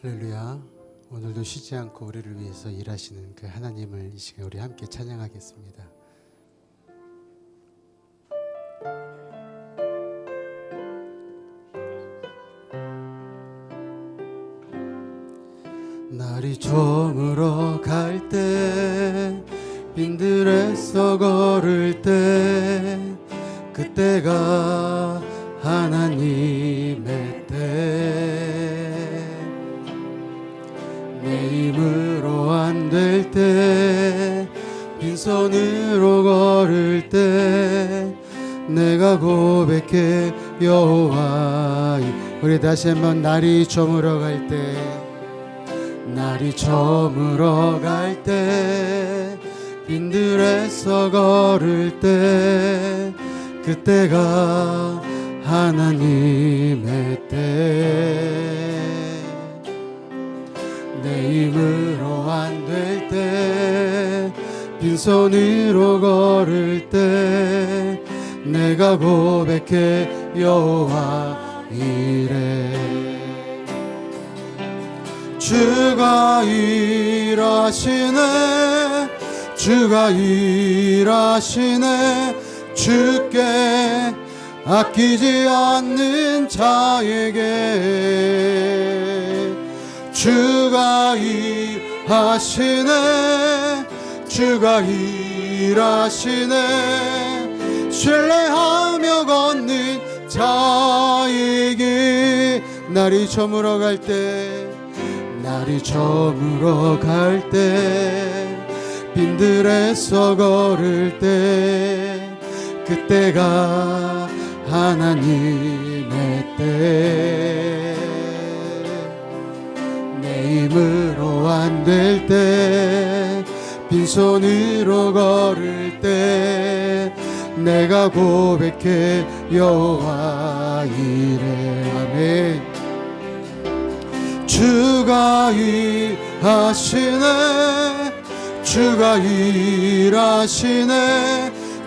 할렐루야. 오늘도 쉬지 않고 우리를 위해서 일하시는 그 하나님을 이 시간 우리 함께 찬양하겠습니다. 날이 저물어 갈 때 빈들에서 걸을 때 그때가 하나님의 때 내 힘으로 안 될 때 빈손으로 걸을 때 내가 고백해 여호와. 우리 다시 한번 날이 저물어 갈 때 날이 저물어 갈 때 빈들에서 걸을 때 그때가 하나님의 때 내 힘으로 안 될 때 빈손으로 걸을 때 내가 고백해 여호와 이래. 주가 일하시네 주가 일하시네 주께 아끼지 않는 자에게 주가 일하시네 주가 일하시네 신뢰하며 걷는 자에게. 날이 저물어 갈 때 날이 저물어 갈 때 빈들에서 걸을 때 그때가 하나님의 때 내 힘으로 안 될 때 빈손으로 걸을 때 내가 고백해 여호와 이래. 아멘. 주가 일하시네 주가 일하시네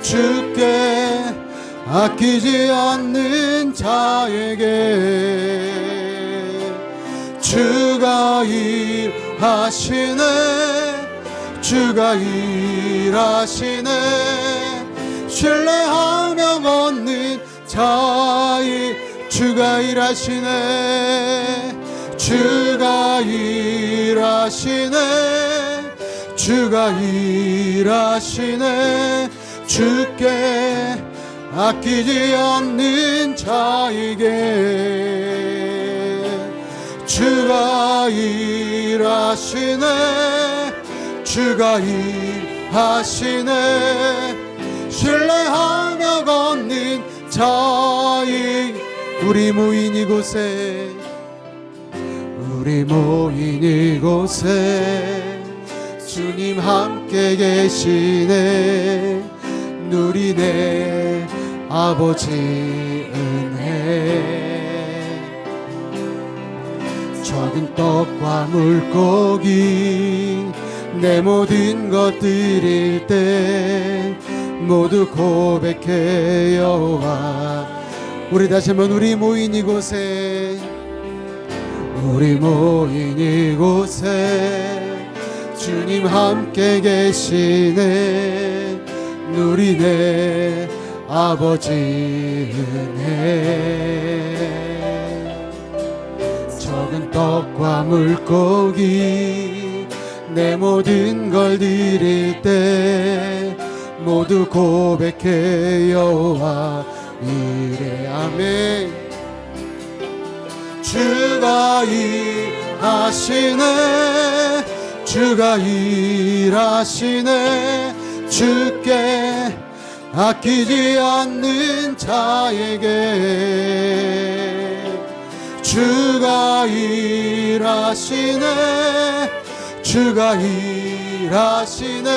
주께 아끼지 않는 자에게 주가 일하시네 주가 일하시네 신뢰하며 걷는 자의. 주가 일하시네 주가 일하시네 주가 일하시네 주께 아끼지 않는 자에게 주가 일하시네 주가 일하시네 신뢰하며 걷는 자의. 우리 모인 이곳에 우리 모인 이곳에 주님 함께 계시네 누리네 아버지 은혜. 적은 떡과 물고기 내 모든 것 드릴 때 모두 고백해 여호와. 우리 다시 한번 우리 모인 이곳에 우리 모인 이곳에 주님 함께 계시네 누리네 아버지 은혜. 적은 떡과 물고기 내 모든 걸 드릴 때 모두 고백해 여호와 이래. 아멘. 주가 일하시네 주가 일하시네 주께 아끼지 않는 자에게 주가 일하시네 주가 일하시네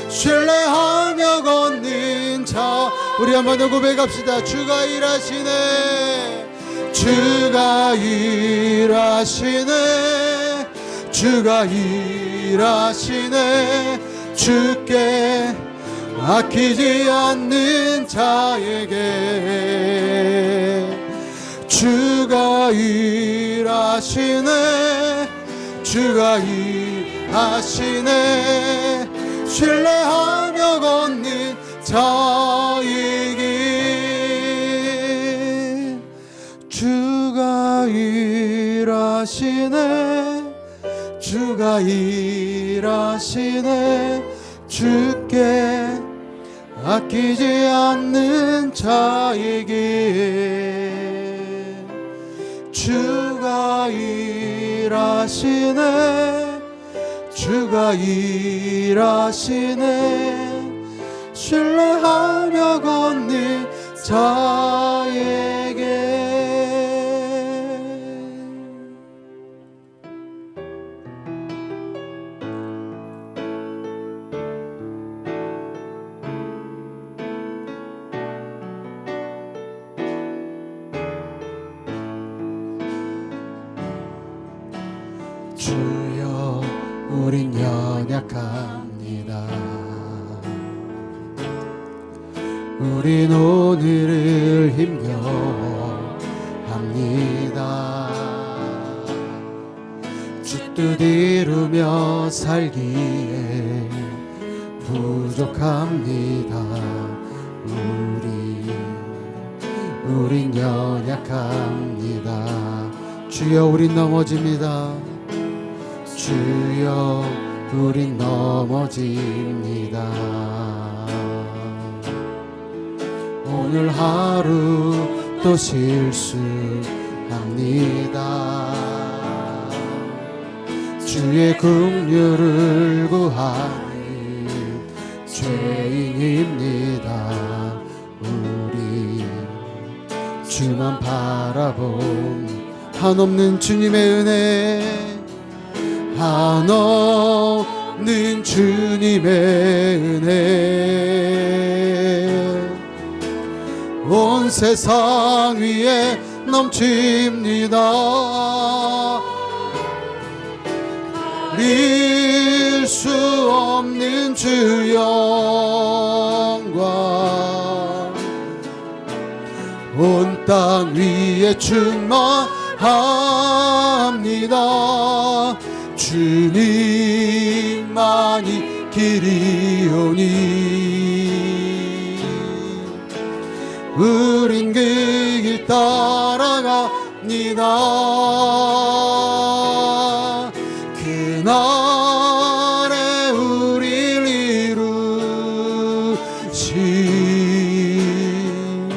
신뢰하며 걷는 자. 우리 한 번 더 고백합시다. 주가 일하시네 주가 일하시네 주가 일하시네 주께 아끼지 않는 자에게 주가 주가 일하시네 주가 일하시네 신뢰하며 걷는 자에게 주가 일하시네 주가 일하시네 주께 아끼지 않는 자에게 주가 일하시네 주가 일하시네 신뢰하며 걷는 자에게 주여 우린 연약합니다 우린 오늘을 힘겨합니다 주 뜻 이루며 살기에 부족합니다 우린 연약합니다 주여 우린 넘어집니다 주여 우린 넘어집니다 오늘 하루 또 실수합니다 주의 긍휼을 구하는 죄인입니다 우리 주만 바라본 한없는 주님의 은혜 한없는 주님의 은혜 온 세상 위에 넘칩니다 가릴 수 없는 주 영광 온 땅 위에 충만합니다 주님만이 길이오니 우린 그 길 따라갑니다 그날에 우릴 이루신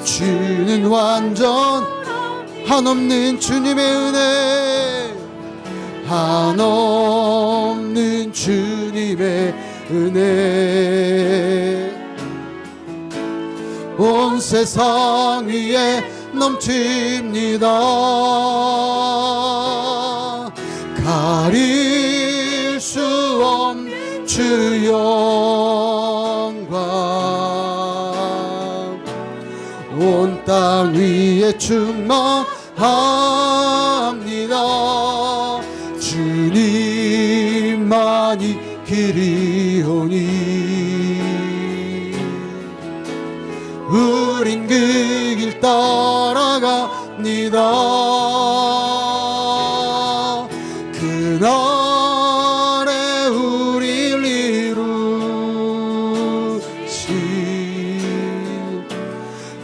주는 완전 한없는 주님의 은혜 한없는 주님의 은혜 온 세상 위에 넘칩니다 가릴 수 없는 주 영광 온 땅 위에 충만합니다 주님만이 길이오니 우린 그 길 따라갑니다 그날에 우릴 이루신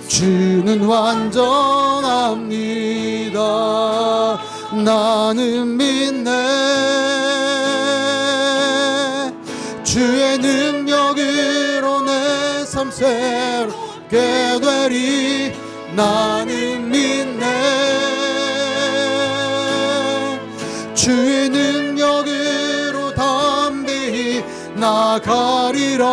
주는 완전합니다 나는 믿네 주의 능력으로 내 삶 새롭게 되리 나는 믿네 주의 능력으로 담대히 나가리라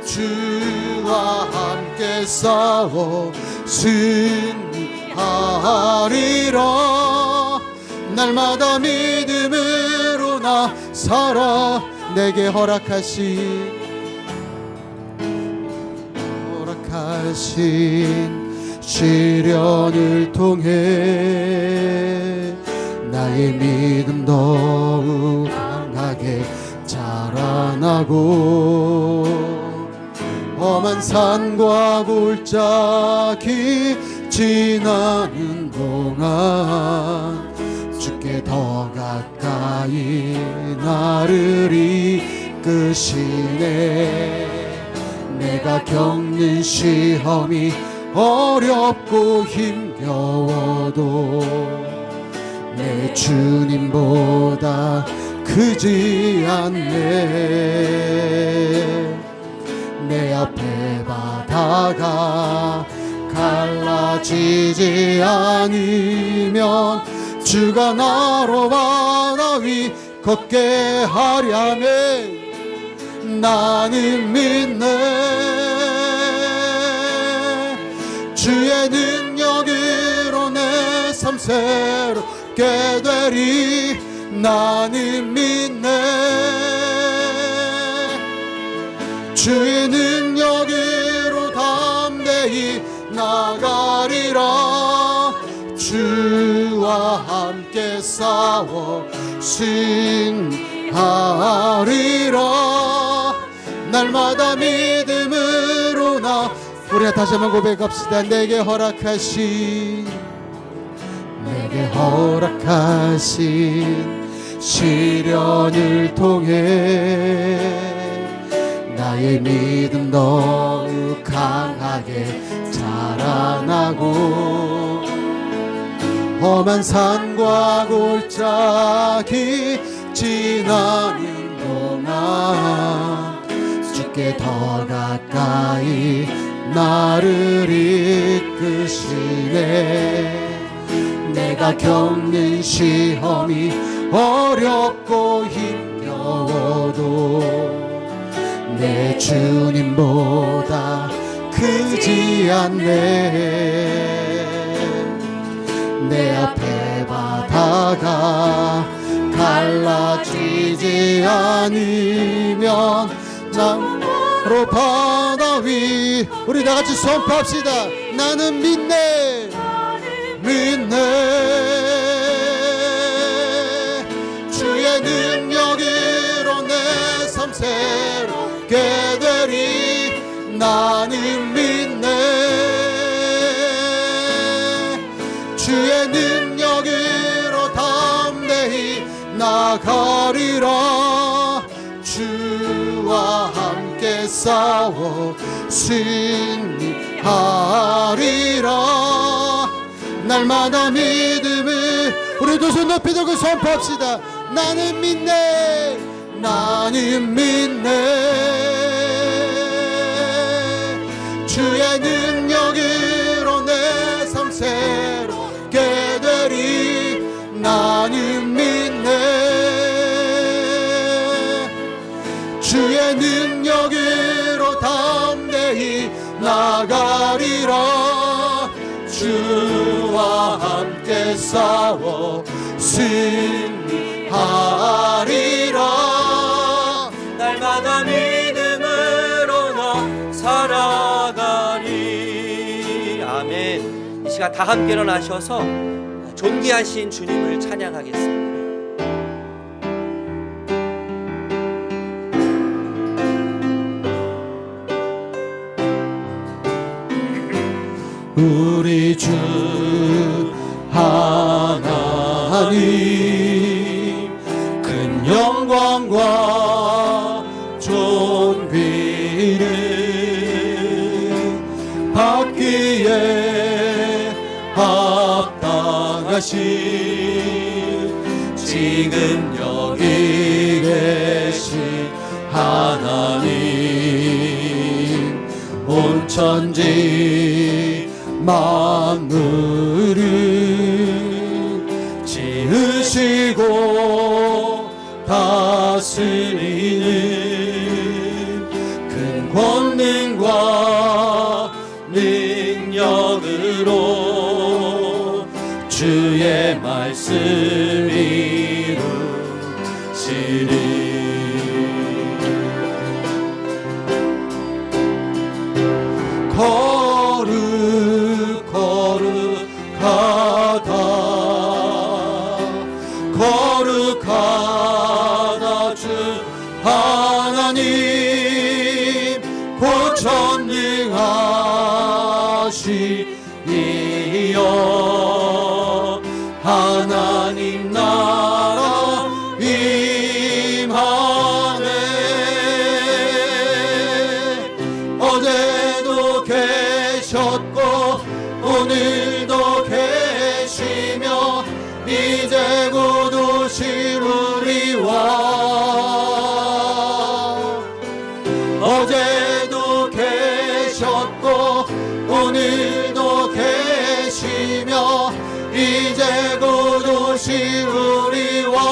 주와 함께 싸워 승리하리라 날마다 믿음으로 나 살아 내게 허락하신 시련을 통해 나의 믿음 더욱 강하게 자라나고 험한 산과 골짜기 지나는 동안 주께 더 가까이 나를 이끄시네. 내가 겪는 시험이 어렵고 힘겨워도 내 주님보다 크지 않네. 내 앞에 바다가 갈라지지 않으면 주가 나로 바다 위 걷게 하려면 나는 믿네. 주의 능력으로 내 삶 새롭게 되리. 나는 믿네. 주의 능력으로 담대히 나가리라. 주와 함께 싸워 승리하리라. 날마다 믿음으로 나. 우리가 다시 한번 고백합시다. 내게 허락하신 시련을 통해 나의 믿음 더욱 강하게 자라나고 험한 산과 골짜기 지나는 동안 주께 더 가까이 나를 이끄시네. 내가 겪는 시험이 어렵고 힘겨워도 내 주님보다 크지 않네. 내 앞에 바다가 갈라지지 않으면 나로 바다 위. 우리 다같이 선포합시다. 나는 믿네. 주의 능력으로 내 삶 새롭게 되리. 나는 믿네. 주의 능력으로 담대히 나가리라. 주와 함께 싸워 승리하리라. 날마다 믿음을 우리 두 손 높이 들고 선포합시다. 나는 믿네. 나는 믿네. 주의 능력으로 내 삶 새롭게 되리. 나는 믿네. 주의 능력으로 담대히 나가리라. 주와 함께 싸워 승리하리라. 날마다 믿음으로 나 살아가리. 아멘. 이 시간 다 함께 일어나셔서 존귀하신 주님을 찬양하겠습니다. 우리 주 하나님 큰 영광과 존귀를 받기에 합당하신 지금 여기 계신 하나님 온 천지 만물을 지으시고 다스리는 큰 권능과 능력으로 주의 말씀 이루시리. 거룩하다 주 하나님 곧 전능하시니 하나님 나라 임하네. 어제도 계셨고 오늘도 계시며 이제 곧 오실 우리 왕. 어제도 계셨고 오늘도 계시며 이제 곧 오실 우리 왕.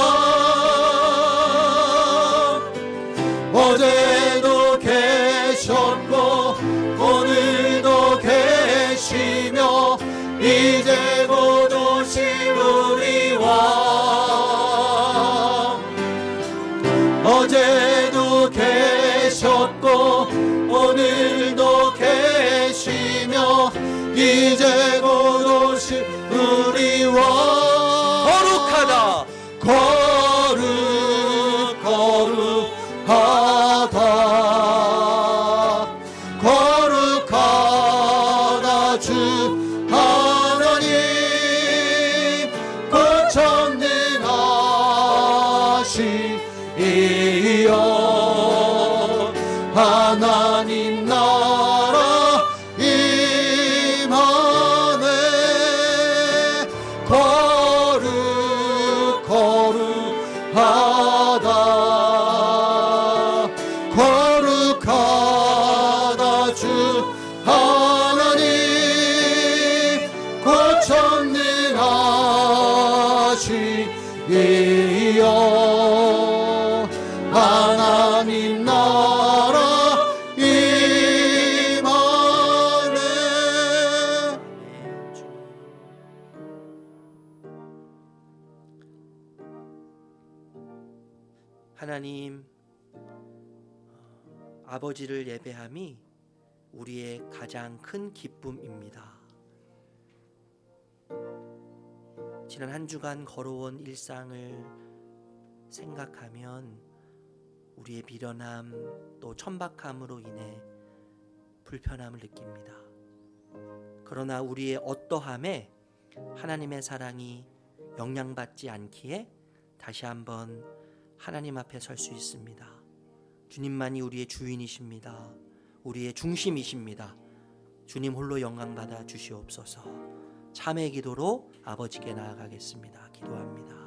어제도 계셨고 오늘도 계시며 이제 곧 오실 우리 왕. 어제도 계셨고 오늘도 계시며 이제 곧 오실 우리 왕. 거룩하다. 거룩하다. 거룩하다. 주 하나님 곧 전능하시이여. 하나님 나라 임하네. 거룩하다. 거룩하다. 주 하나님 곧 전능하시이여. 하나님 나라 임하네. 하나님, 아버지를 예배함이 우리의 가장 큰 기쁨입니다. 지난 한 주간 걸어온 일상을 생각하면 우리의 미련함 또 천박함으로 인해 불편함을 느낍니다. 그러나 우리의 어떠함에 하나님의 사랑이 영향받지 않기에 다시 한번 하나님 앞에 설 수 있습니다. 주님만이 우리의 주인이십니다. 우리의 중심이십니다. 주님 홀로 영광받아 주시옵소서. 참회 기도로 아버지께 나아가겠습니다. 기도합니다.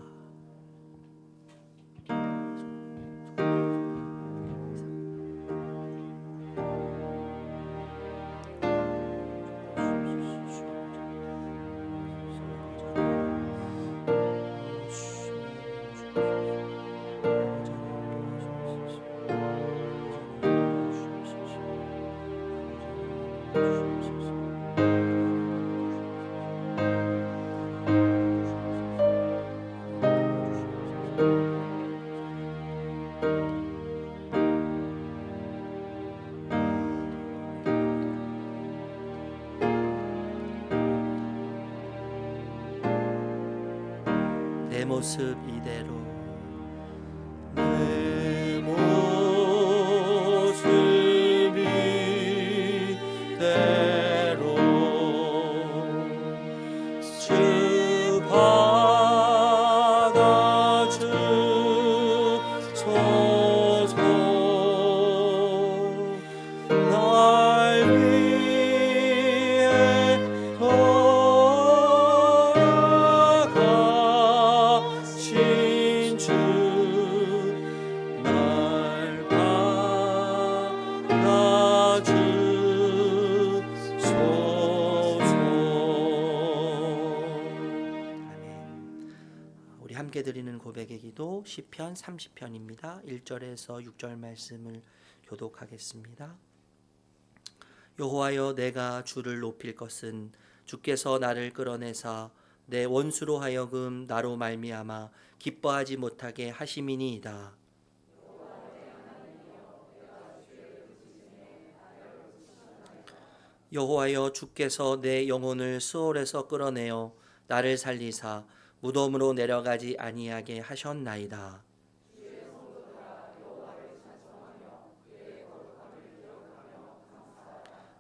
내 모습 이대로 내 모습 이대로 주 받아주소서. 날 위해 돌아가신 주 날 받아주소서. 아멘. 우리 함께 드리는 고백의 기도 시편 30편입니다. 1절에서 6절 말씀을 교독하겠습니다. 여호와여, 내가 주를 높일 것은 주께서 나를 끌어내사 내 원수로 하여금 나로 말미암아 기뻐하지 못하게 하심이니이다. 여호와여, 주께서 내 영혼을 수월에서 끌어내어 나를 살리사 무덤으로 내려가지 아니하게 하셨나이다.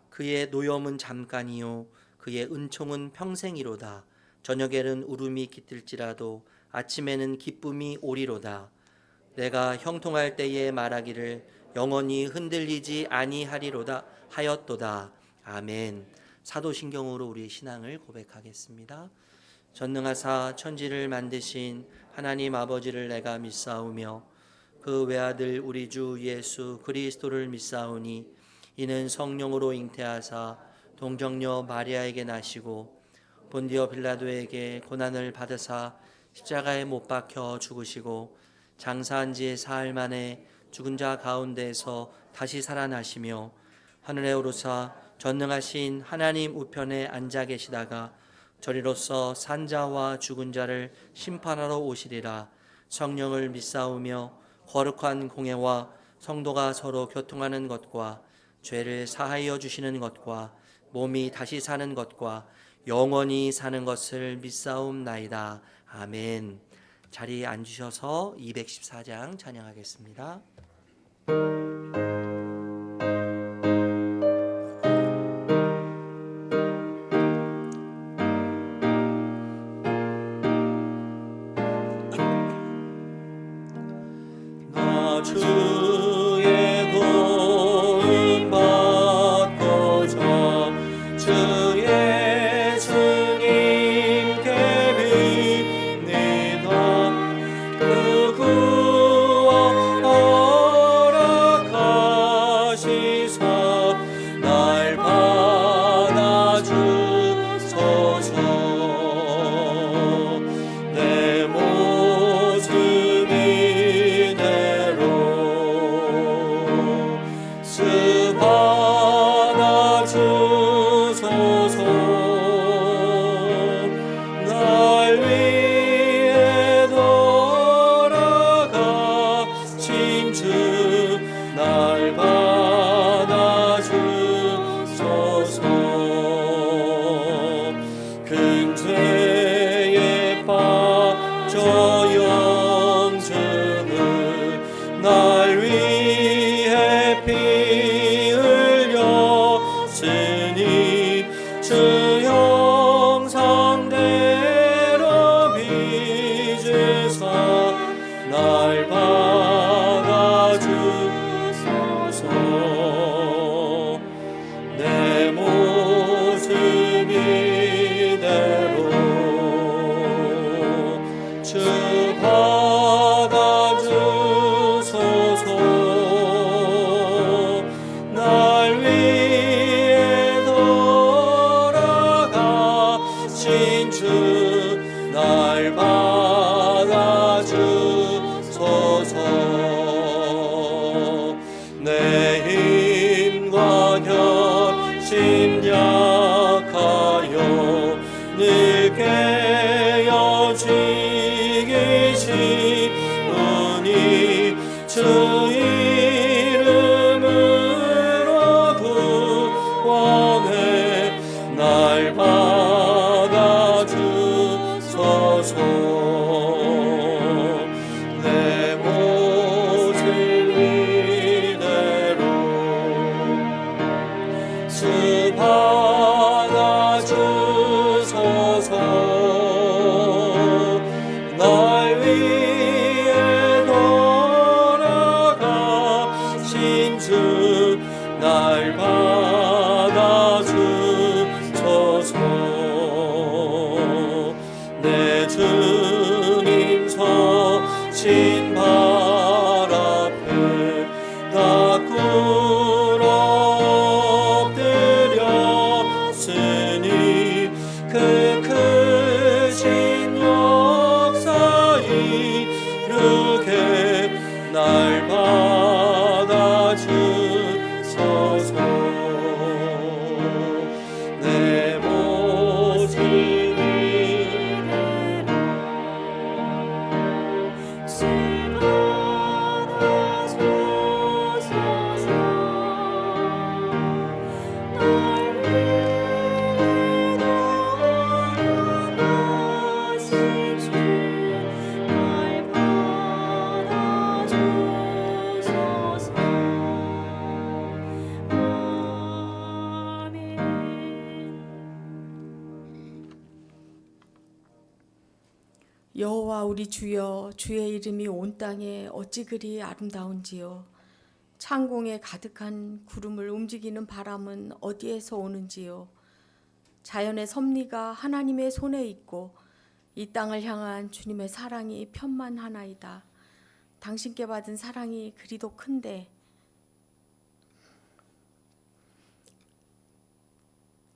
그의 노염은 잠깐이요 그의 은총은 평생이로다. 저녁에는 울음이 깃들지라도 아침에는 기쁨이 오리로다. 내가 형통할 때에 말하기를 영원히 흔들리지 아니하리로다 하였도다. 아멘. 사도신경으로 우리의 신앙을 고백하겠습니다. 전능하사 천지를 만드신 하나님 아버지를 내가 믿사오며 그 외아들 우리 주 예수 그리스도를 믿사오니 이는 성령으로 잉태하사 동정녀 마리아에게 나시고 본디오 빌라도에게 고난을 받으사 십자가에 못 박혀 죽으시고 장사한 지 사흘 만에 죽은 자 가운데서 다시 살아나시며 하늘에 오르사 전능하신 하나님 우편에 앉아 계시다가 저리로서 산자와 죽은 자를 심판하러 오시리라. 성령을 믿사오며 거룩한 공예와 성도가 서로 교통하는 것과 죄를 사하여 주시는 것과 몸이 다시 사는 것과 영원히 사는 것을 믿사옵나이다. 아멘. 자리에 앉으셔서 214장 찬양하겠습니다. 주의 도움 받고자 주 예수님께 빕니다. 그 구원 허락하시사 날 받아주소서. 내 모습 받아주소서. 날 위해 돌아가신 주 날 받아주소서. 큰 죄에 빠져 영생을 날 위해 피 흘렸으니 주 형상대로 빚으사 날 받아주소서. 내 모습 이대로 주 받아주소서. 날 위해 돌아가신 주 날 받아주소서. 내 힘과 결심 약하여 늘 깨어지기 쉬우니 주 이름으로 구원해 날 받아주소서. 내 모습 이대로 주 받아주소서. 날 위해 돌아가신 주 날 받아주소서. 내 주님 서신 발 앞에 다 꿇어 엎드렸으니 그 큰 여호와 우리 주여, 주의 이름이 온 땅에 어찌 그리 아름다운지요. 창공에 가득한 구름을 움직이는 바람은 어디에서 오는지요. 자연의 섭리가 하나님의 손에 있고 이 땅을 향한 주님의 사랑이 편만하나이다. 당신께 받은 사랑이 그리도 큰데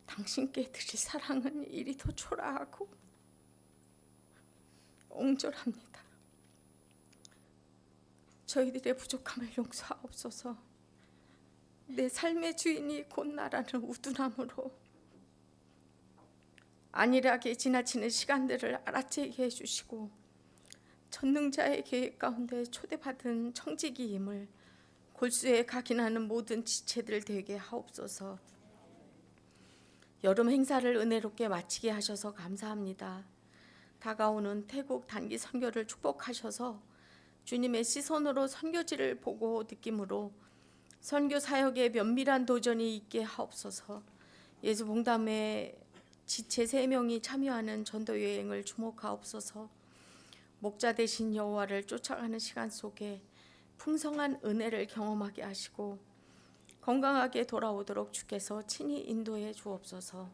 당신께 드릴 사랑은 이리 더 초라하고 옹졸합니다. 저희들의 부족함을 용서하옵소서. 내 삶의 주인이 곧 나라는 우둔함으로 안일하게 지나치는 시간들을 알아채게 해주시고 전능자의 계획 가운데 초대받은 청지기임을 골수에 각인하는 모든 지체들 되게 하옵소서. 여름 행사를 은혜롭게 마치게 하셔서 감사합니다. 다가오는 태국 단기 선교를 축복하셔서 주님의 시선으로 선교지를 보고 느낌으로 선교 사역에 면밀한 도전이 있게 하옵소서. 예수 봉담회 지체 3명이 참여하는 전도 여행을 주목하옵소서. 목자 되신 여호와를 쫓아가는 시간 속에 풍성한 은혜를 경험하게 하시고 건강하게 돌아오도록 주께서 친히 인도해 주옵소서.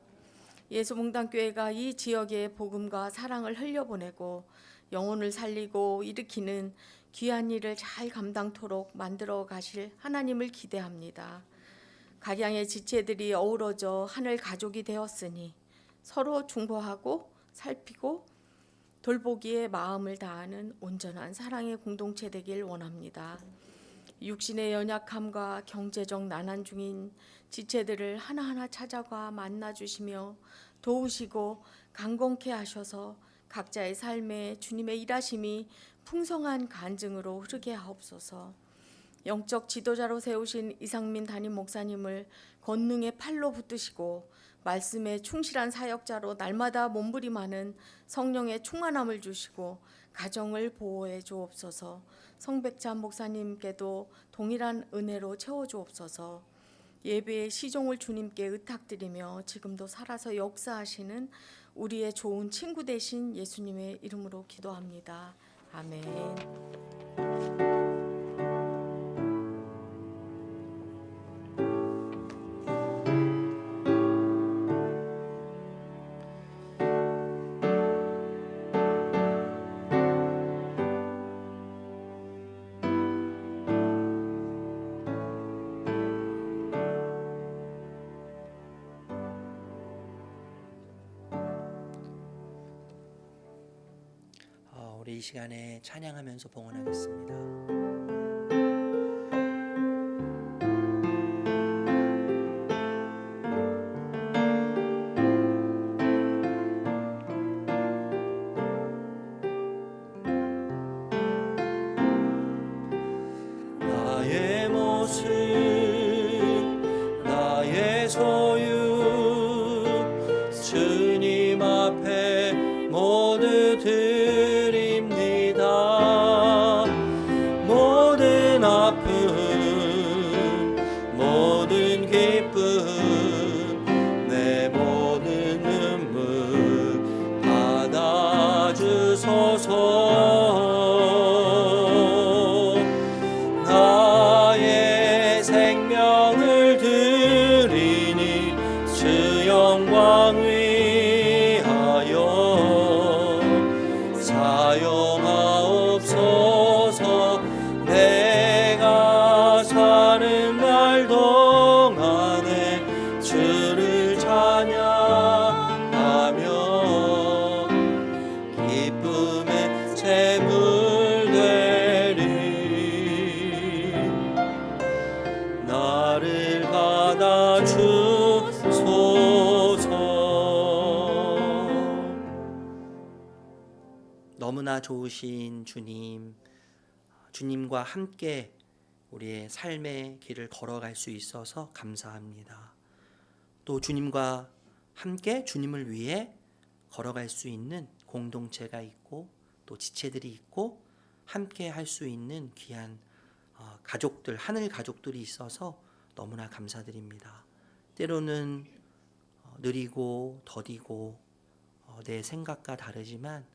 예수봉단교회가 이 지역에 복음과 사랑을 흘려보내고 영혼을 살리고 일으키는 귀한 일을 잘 감당토록 만들어 가실 하나님을 기대합니다. 각양의 지체들이 어우러져 하늘 가족이 되었으니 서로 중보하고 살피고 돌보기에 마음을 다하는 온전한 사랑의 공동체 되길 원합니다. 육신의 연약함과 경제적 난한 중인 지체들을 하나하나 찾아가 만나주시며 도우시고 강건케 하셔서 각자의 삶에 주님의 일하심이 풍성한 간증으로 흐르게 하옵소서. 영적 지도자로 세우신 이상민 담임 목사님을 권능의 팔로 붙드시고 말씀에 충실한 사역자로 날마다 몸부림하는 성령의 충만함을 주시고 가정을 보호해 주옵소서. 성백찬 목사님께도 동일한 은혜로 채워 주옵소서. 예배의 시종을 주님께 의탁드리며 지금도 살아서 역사하시는 우리의 좋은 친구 되신 예수님의 이름으로 기도합니다. 아멘. 우리 이 시간에 찬양하면서 봉헌하겠습니다. 나의 모습 나의 소유 주님 앞에 모두 드립니다. 모든 아픔 모든 기쁨 내 모든 눈물 받아주소서. 나의 생명을 드리니 주 영광 위하여 사용하옵소서. 내가 사는 날 동안에 주를 찬양하며 기쁨의 제물 되리. 나를 받아주소서. 너무나 좋으신 주님, 주님과 함께 우리의 삶의 길을 걸어갈 수 있어서 감사합니다. 또 주님과 함께 주님을 위해 걸어갈 수 있는 공동체가 있고 또 지체들이 있고 함께 할 수 있는 귀한 가족들, 하늘 가족들이 있어서 너무나 감사드립니다. 때로는 느리고 더디고 내 생각과 다르지만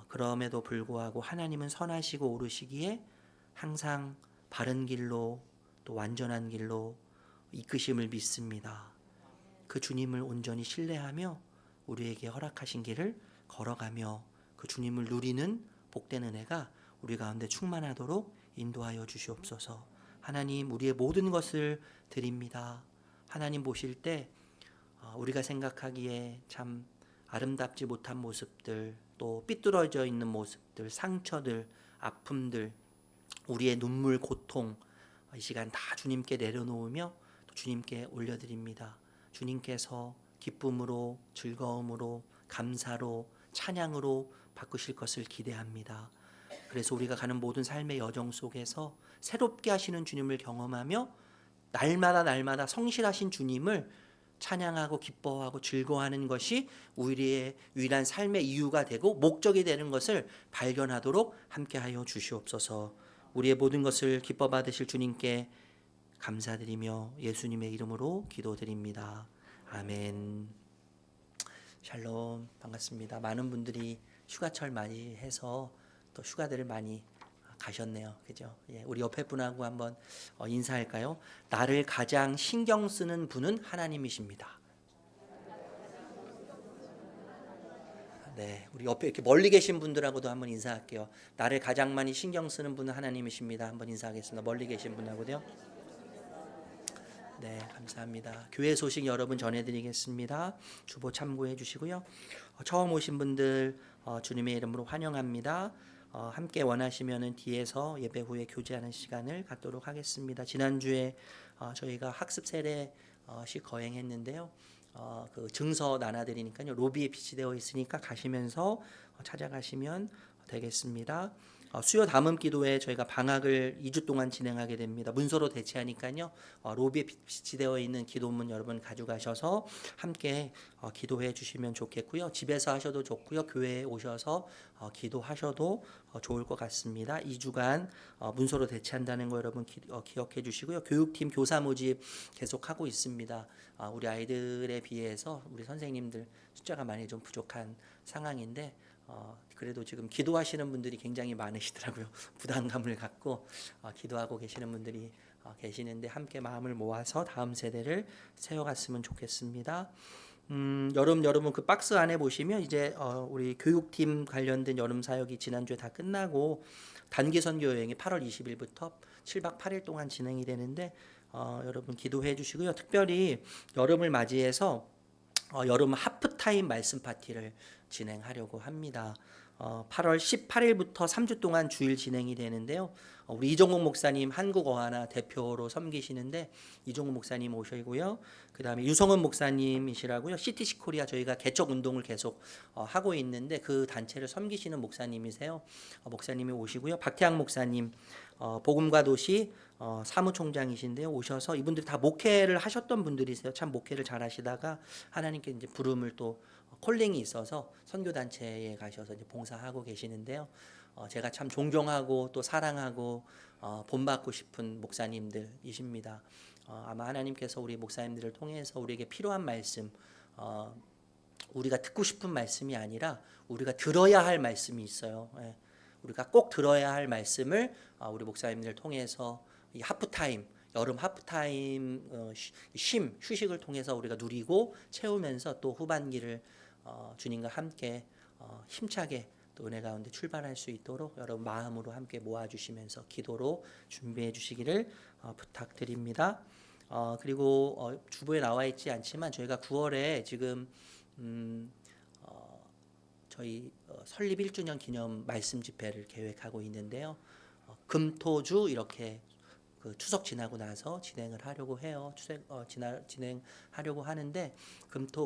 그럼에도 불구하고 하나님은 선하시고 오르시기에 항상 바른 길로 또 완전한 길로 이끄심을 믿습니다. 그 주님을 온전히 신뢰하며 우리에게 허락하신 길을 걸어가며 그 주님을 누리는 복된 은혜가 우리 가운데 충만하도록 인도하여 주시옵소서. 하나님, 우리의 모든 것을 드립니다. 하나님 보실 때 우리가 생각하기에 참 아름답지 못한 모습들, 또 삐뚤어져 있는 모습들, 상처들, 아픔들, 우리의 눈물, 고통, 이 시간 다 주님께 내려놓으며 또 주님께 올려드립니다. 주님께서 기쁨으로, 즐거움으로, 감사로, 찬양으로 바꾸실 것을 기대합니다. 그래서 우리가 가는 모든 삶의 여정 속에서 새롭게 하시는 주님을 경험하며 날마다 성실하신 주님을 찬양하고 기뻐하고 즐거워하는 것이 우리의 유일한 삶의 이유가 되고 목적이 되는 것을 발견하도록 함께하여 주시옵소서. 우리의 모든 것을 기뻐 받으실 주님께 감사드리며 예수님의 이름으로 기도드립니다. 아멘. 샬롬, 반갑습니다. 많은 분들이 휴가철 많이 해서 또 휴가들을 많이 가셨네요. 그죠? 예, 우리 옆에 분하고 한번 인사할까요? 나를 가장 신경 쓰는 분은 하나님이십니다. 네, 우리 옆에 이렇게 멀리 계신 분들하고도 한번 인사할게요. 나를 가장 많이 신경 쓰는 분은 하나님이십니다. 한번 인사하겠습니다. 멀리 계신 분하고요. 네, 감사합니다. 교회 소식 여러분 전해드리겠습니다. 주보 참고해 주시고요. 처음 오신 분들 주님의 이름으로 환영합니다. 함께 원하시면은 뒤에서 예배 후에 교제하는 시간을 갖도록 하겠습니다. 지난주에 저희가 학습 세례식 거행했는데요. 그 증서 나눠드리니까요. 로비에 비치되어 있으니까 가시면서 찾아가시면 되겠습니다. 수요 담음 기도회 저희가 방학을 2주 동안 진행하게 됩니다. 문서로 대체하니까요. 로비에 비치되어 있는 기도문 여러분 가져가셔서 함께 기도해 주시면 좋겠고요. 집에서 하셔도 좋고요. 교회에 오셔서 기도하셔도 좋을 것 같습니다. 2주간 문서로 대체한다는 거 여러분 기억해 주시고요. 교육팀 교사 모집 계속하고 있습니다. 우리 아이들에 비해서 우리 선생님들 숫자가 많이 좀 부족한 상황인데 그래도 지금 기도하시는 분들이 굉장히 많으시더라고요. 부담감을 갖고 기도하고 계시는 분들이 계시는데 함께 마음을 모아서 다음 세대를 세워갔으면 좋겠습니다. 여러분 그 박스 안에 보시면 이제 우리 교육팀 관련된 여름 사역이 지난주에 다 끝나고 단기 선교 여행이 8월 20일부터 7박 8일 동안 진행이 되는데 여러분 기도해 주시고요. 특별히 여름을 맞이해서 여름 하프타임 말씀 파티를 진행하려고 합니다. 8월 18일부터 3주 동안 주일 진행이 되는데요. 우리 이종국 목사님 한국어하나 대표로 섬기시는데 이종국 목사님 오시고요. 그 다음에 유성은 목사님이시라고요. CTC 코리아 저희가 개척 운동을 계속 하고 있는데 그 단체를 섬기시는 목사님이세요. 목사님이 오시고요. 박태양 목사님 복음과 도시 사무총장이신데요. 오셔서 이분들이 다 목회를 하셨던 분들이세요. 참 목회를 잘 하시다가 하나님께 이제 부름을 또 콜링이 있어서 선교단체에 가셔서 이제 봉사하고 계시는데요. 제가 참 존경하고 또 사랑하고 본받고 싶은 목사님들이십니다. 아마 하나님께서 우리 목사님들을 통해서 우리에게 필요한 말씀, 우리가 듣고 싶은 말씀이 아니라 우리가 들어야 할 말씀이 있어요. 예. 우리가 꼭 들어야 할 말씀을 우리 목사님들을 통해서 이 하프타임, 여름 하프타임 휴식을 통해서 우리가 누리고 채우면서 또 후반기를 주님과 함께 힘차게 또 은혜 가운데 출발할 수 있도록 여러분 마음으로 함께 모아주시면서 기도로 준비해 주시기를 부탁드립니다. 그리고 주보에 나와 있지 않지만 저희가 9월에 지금 저희 설립 1주년 기념 말씀 집회를 계획하고 있는데요. 금토주 이렇게 그 추석 지나고 나서 진행을 하려고 해요. 진행하려고 하는데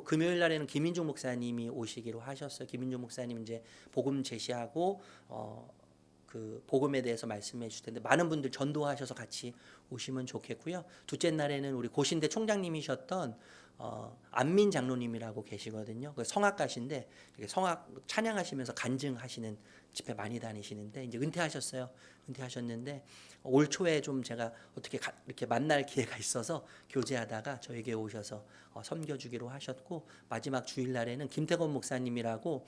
금요일 날에는 김인중 목사님이 오시기로 하셨어요. 김인중 목사님 이제 복음 제시하고 그 복음에 대해서 말씀해 주실 텐데 많은 분들 전도하셔서 같이 오시면 좋겠고요. 둘째 날에는 우리 고신대 총장님이셨던 안민 장로님이라고 계시거든요. 그 성악가신데 성악 찬양하시면서 간증하시는 집회 많이 다니시는데 이제 은퇴하셨어요. 은퇴하셨는데 올 초에 좀 제가 어떻게 이렇게 만날 기회가 있어서 교제하다가 저에게 오셔서 섬겨주기로 하셨고, 마지막 주일날에는 김태건 목사님이라고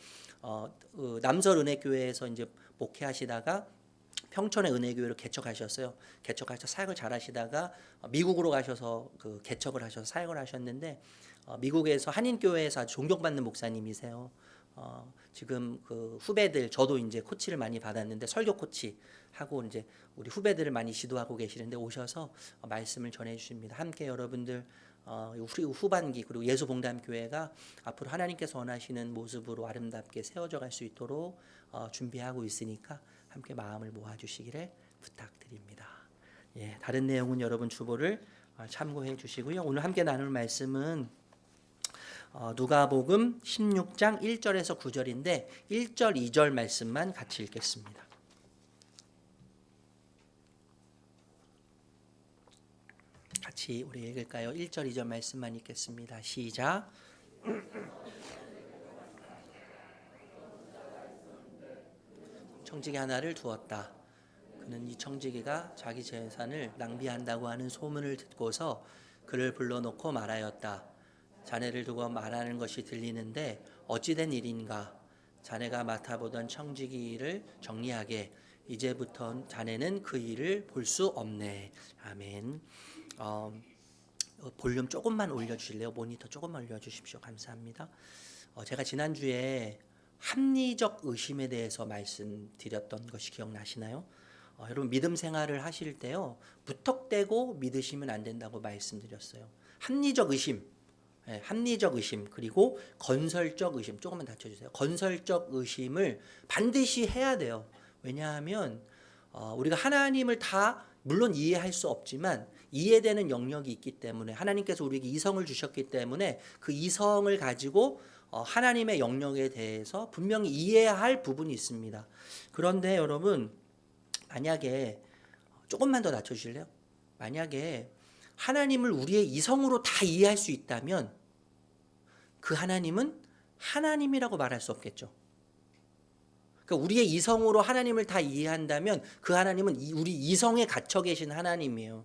남설 은혜교회에서 이제 목회하시다가 평촌의 은혜교회로 개척하셨어요. 개척하셔서 사역을 잘하시다가 미국으로 가셔서 그 개척을 하셔서 사역을 하셨는데, 미국에서 한인교회에서 아주 존경받는 목사님이세요. 지금 그 후배들, 저도 이제 코치를 많이 받았는데 설교 코치 하고 이제 우리 후배들을 많이 지도하고 계시는데 오셔서 말씀을 전해 주십니다. 함께 여러분들 후반기 그리고 예수봉담교회가 앞으로 하나님께서 원하시는 모습으로 아름답게 세워져 갈 수 있도록 준비하고 있으니까 함께 마음을 모아주시기를 부탁드립니다. 예, 다른 내용은 여러분 주보를 참고해 주시고요. 오늘 함께 나눌 말씀은 누가복음 16장 1절에서 9절인데 1절 2절 말씀만 같이 읽겠습니다. 같이 우리 읽을까요? 1절 2절 말씀만 읽겠습니다. 시작. 청지기 하나를 두었다. 그는 이 청지기가 자기 재산을 낭비한다고 하는 소문을 듣고서 그를 불러놓고 말하였다. 자네를 두고 말하는 것이 들리는데 어찌된 일인가? 자네가 맡아보던 청지기 일을 정리하게. 이제부터 자네는 그 일을 볼 수 없네. 아멘. 볼륨 조금만 올려주실래요? 모니터 조금만 올려주십시오. 감사합니다. 제가 지난주에 합리적 의심에 대해서 말씀드렸던 것이 기억나시나요? 여러분 믿음 생활을 하실 때요, 무턱대고 믿으시면 안 된다고 말씀드렸어요. 합리적 의심, 합리적 의심, 그리고 건설적 의심, 조금만 낮춰주세요. 건설적 의심을 반드시 해야 돼요. 왜냐하면 우리가 하나님을 다 물론 이해할 수 없지만 이해되는 영역이 있기 때문에, 하나님께서 우리에게 이성을 주셨기 때문에 그 이성을 가지고 하나님의 영역에 대해서 분명히 이해해야 할 부분이 있습니다. 그런데 여러분, 만약에 조금만 더 낮춰주실래요? 만약에 하나님을 우리의 이성으로 다 이해할 수 있다면 그 하나님은 하나님이라고 말할 수 없겠죠. 그러니까 우리의 이성으로 하나님을 다 이해한다면 그 하나님은 우리 이성에 갇혀 계신 하나님이에요.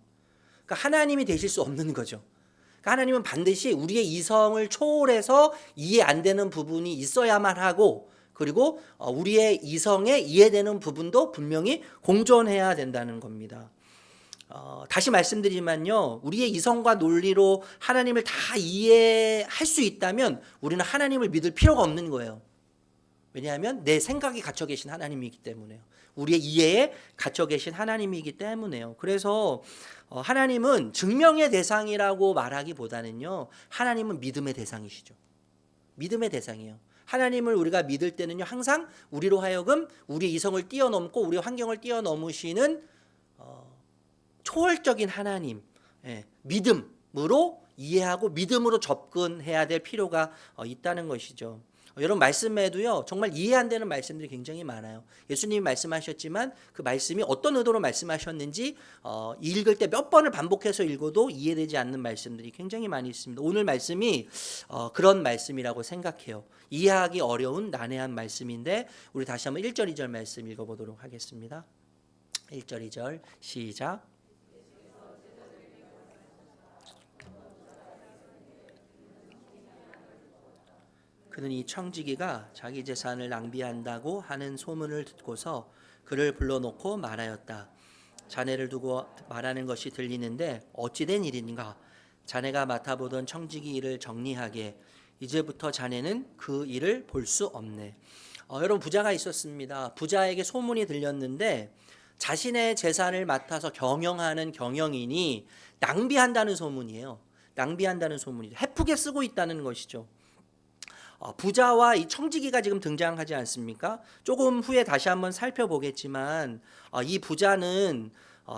그러니까 하나님이 되실 수 없는 거죠. 그러니까 하나님은 반드시 우리의 이성을 초월해서 이해 안 되는 부분이 있어야만 하고, 그리고 우리의 이성에 이해되는 부분도 분명히 공존해야 된다는 겁니다. 다시 말씀드리지만요, 우리의 이성과 논리로 하나님을 다 이해할 수 있다면 우리는 하나님을 믿을 필요가 없는 거예요. 왜냐하면 내 생각이 갇혀 계신 하나님이기 때문에요. 우리의 이해에 갇혀 계신 하나님이기 때문에요. 그래서 하나님은 증명의 대상이라고 말하기보다는요, 하나님은 믿음의 대상이시죠. 믿음의 대상이에요. 하나님을 우리가 믿을 때는요, 항상 우리로 하여금 우리의 이성을 뛰어넘고 우리의 환경을 뛰어넘으시는 초월적인 하나님, 믿음으로 이해하고 믿음으로 접근해야 될 필요가 있다는 것이죠. 여러분 말씀에도요, 정말 이해 안 되는 말씀들이 굉장히 많아요. 예수님이 말씀하셨지만 그 말씀이 어떤 의도로 말씀하셨는지 읽을 때 몇 번을 반복해서 읽어도 이해되지 않는 말씀들이 굉장히 많이 있습니다. 오늘 말씀이 그런 말씀이라고 생각해요. 이해하기 어려운 난해한 말씀인데 우리 다시 한번 1절 2절 말씀 읽어보도록 하겠습니다. 1절 2절 시작. 그는 이 청지기가 자기 재산을 낭비한다고 하는 소문을 듣고서 그를 불러놓고 말하였다. 자네를 두고 말하는 것이 들리는데 어찌된 일인가? 자네가 맡아보던 청지기 일을 정리하게. 이제부터 자네는 그 일을 볼 수 없네. 여러분 부자가 있었습니다. 부자에게 소문이 들렸는데 자신의 재산을 맡아서 경영하는 경영인이 낭비한다는 소문이에요. 낭비한다는 소문이죠. 헤프게 쓰고 있다는 것이죠. 부자와 이 청지기가 지금 등장하지 않습니까? 조금 후에 다시 한번 살펴보겠지만 이 부자는